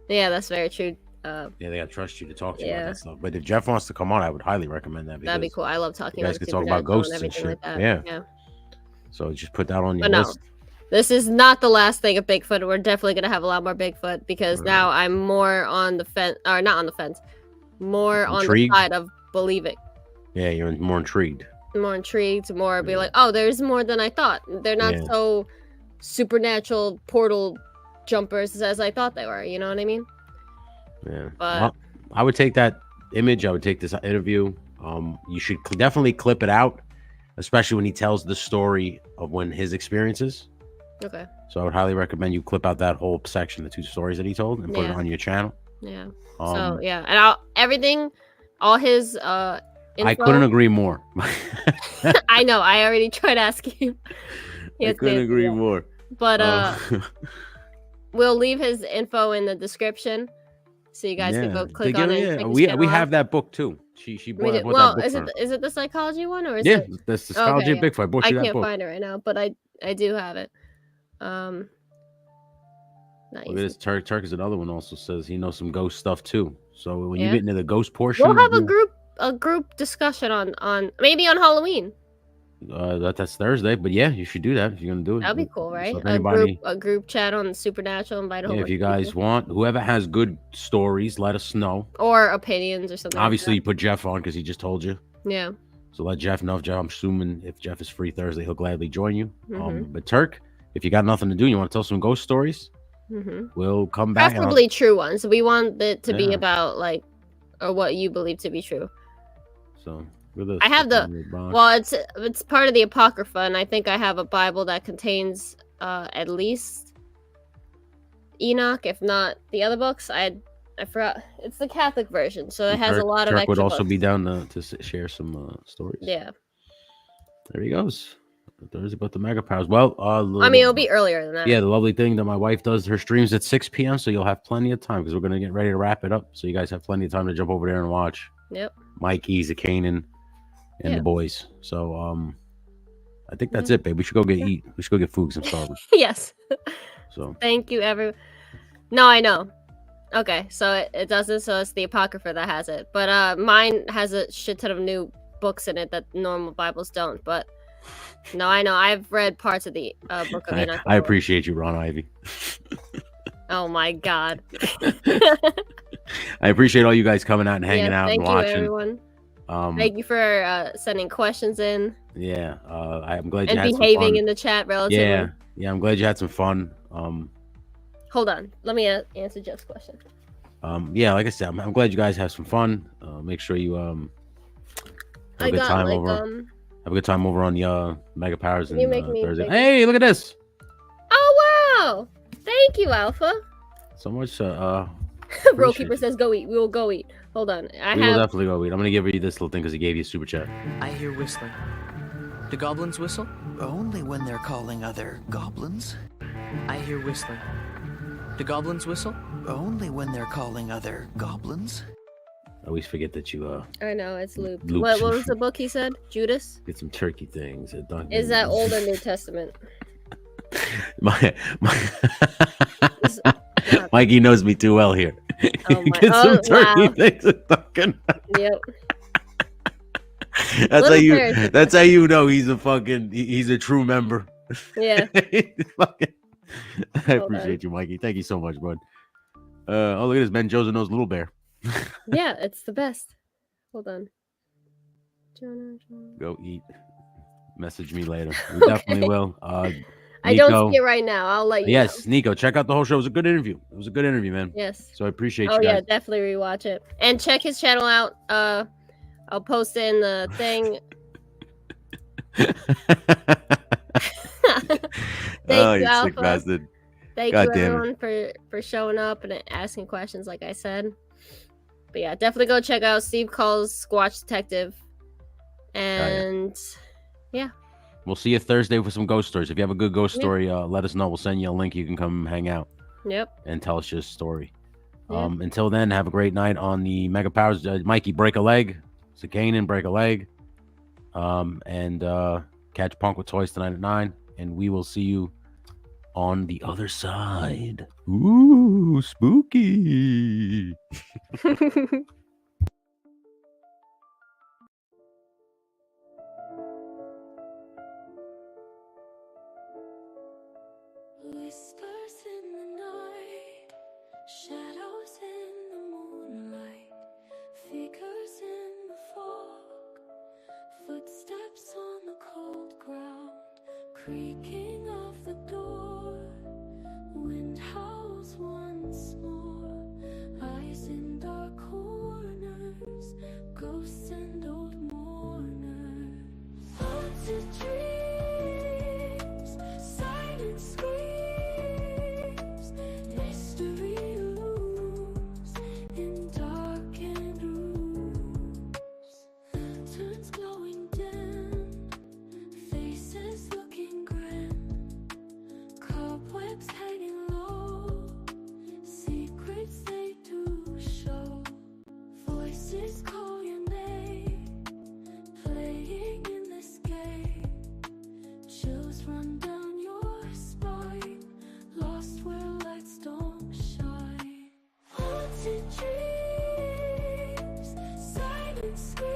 yeah, that's very true. They gotta trust you to talk to you about that stuff. But if Jeff wants to come on, I would highly recommend that. That'd be cool. I love talking. You guys could talk about ghosts and shit. Like yeah. So just put that on your list. This is not the last thing of Bigfoot. We're definitely gonna have a lot more Bigfoot because now I'm more on the fence, or not on the fence, more intrigued? On the side of believing. Yeah, you're more intrigued. More be like, oh, there's more than I thought. They're not so supernatural portal jumpers as I thought they were. You know what I mean? Yeah, but I would take that image. I would take this interview. You should definitely clip it out, especially when he tells the story of when his experiences. Okay. So I would highly recommend you clip out that whole section, the two stories that he told, and put it on your channel. Yeah. So and all his info, I couldn't agree more. I know. I already tried asking him. I couldn't agree more. But we'll leave his info in the description. So you guys can go click on it. Yeah, we have that book too. She bought that book. Is it the psychology one or is it? Yeah, that's the psychology of Bigfoot. I bought you that book. I can't find it right now, but I do have it. Nice. Look at this. Turk is another one. Also says he knows some ghost stuff too. So when you get into the ghost portion, we'll have a group discussion on maybe on Halloween. That's Thursday, but yeah, you should do that if you're gonna do it. That'd be cool, right? So if anybody, a group chat on Supernatural, invite a whole if bunch you of guys people. want, whoever has good stories, let us know. Or opinions or something. Obviously, like you put Jeff on because he just told you. Yeah. So let Jeff know. I'm assuming if Jeff is free Thursday, he'll gladly join you. Mm-hmm. But Turk, if you got nothing to do, you want to tell some ghost stories, we'll come back. Preferably true ones. We want it to be about like, or what you believe to be true. So I have it's part of the Apocrypha, and I think I have a Bible that contains at least Enoch, if not the other books. I forgot. It's the Catholic version, so it has a lot of extra would also books. be down to share some stories. Yeah. There he goes. Thursday about the mega powers. Well, it'll be earlier than that. Yeah, the lovely thing that my wife does her streams at 6 p.m. So you'll have plenty of time because we're gonna get ready to wrap it up. So you guys have plenty of time to jump over there and watch. Yep. Mikey, Zakanan, and the boys. So I think that's it, babe. We should go eat. We should go get food because I'm starving. Yes. So thank you, everyone. No, I know. Okay, so it doesn't. So it's the Apocrypha that has it, but mine has a shit ton of new books in it that normal Bibles don't. But no, I know. I've read parts of the book of Enoch. I appreciate you, Ron Ivy. Oh my God. I appreciate all you guys coming out and hanging out and watching. Thank you, everyone. Thank you for sending questions in. Yeah, I'm glad you had some fun. And behaving in the chat relatively. Yeah, I'm glad you had some fun. Hold on, let me answer Jeff's question. Yeah, like I said, I'm glad you guys have some fun. Make sure you have a good time over. Have a good time over on the Mega Powers and Thursday. Hey, look at this! Oh wow! Thank you, Alpha. So much. Bro Keeper says, "Go eat." We will go eat. Hold on, we will definitely go eat. I'm gonna give you this little thing because he gave you a super chat. I hear whistling. Do goblins whistle? Only when they're calling other goblins. I hear whistling. Do goblins whistle? Only when they're calling other goblins. I always forget that you I know it's looped. What was the book he said? Judas? Get some turkey things. Is that Old or New Testament? Mikey knows me too well here. Get some turkey things at Dunkin'. Yep. That's how you know he's a true member. Yeah. I appreciate you, Mikey. Thank you so much, bud. Oh, look at this. Ben Joseph knows Little Bear. Yeah, it's the best. Hold on. Go eat. Message me later. We definitely will. I don't see it right now. I'll let you know. Nico, check out the whole show. It was a good interview. Man. Yes. So I appreciate you guys. Oh, yeah, definitely rewatch it. And check his channel out. I'll post it in the thing. Thank you, Alpha. Sick bastard. Thank you, everyone, for showing up and asking questions, like I said. But yeah, definitely go check out Steve Kulls, Squatch Detective. And yeah. We'll see you Thursday for some ghost stories. If you have a good ghost story, let us know. We'll send you a link. You can come hang out. Yep. And tell us your story. Until then, have a great night on the Mega Powers. Mikey, break a leg. Zakanan, break a leg. And catch Punk with Toys tonight at 9. And we will see you on the other side. Ooh, spooky. Whispers in the night, shadows in the moonlight, figures in the fog, footsteps on the cold ground, creaking of the door, wind howls once more, eyes in dark corners, ghosts and old mourners, haunted dreams, silent screams. Mystery looms in darkened rooms. Turns glowing dim, faces looking grim. Cobwebs hanging low, secrets they do show. Voices call your name. see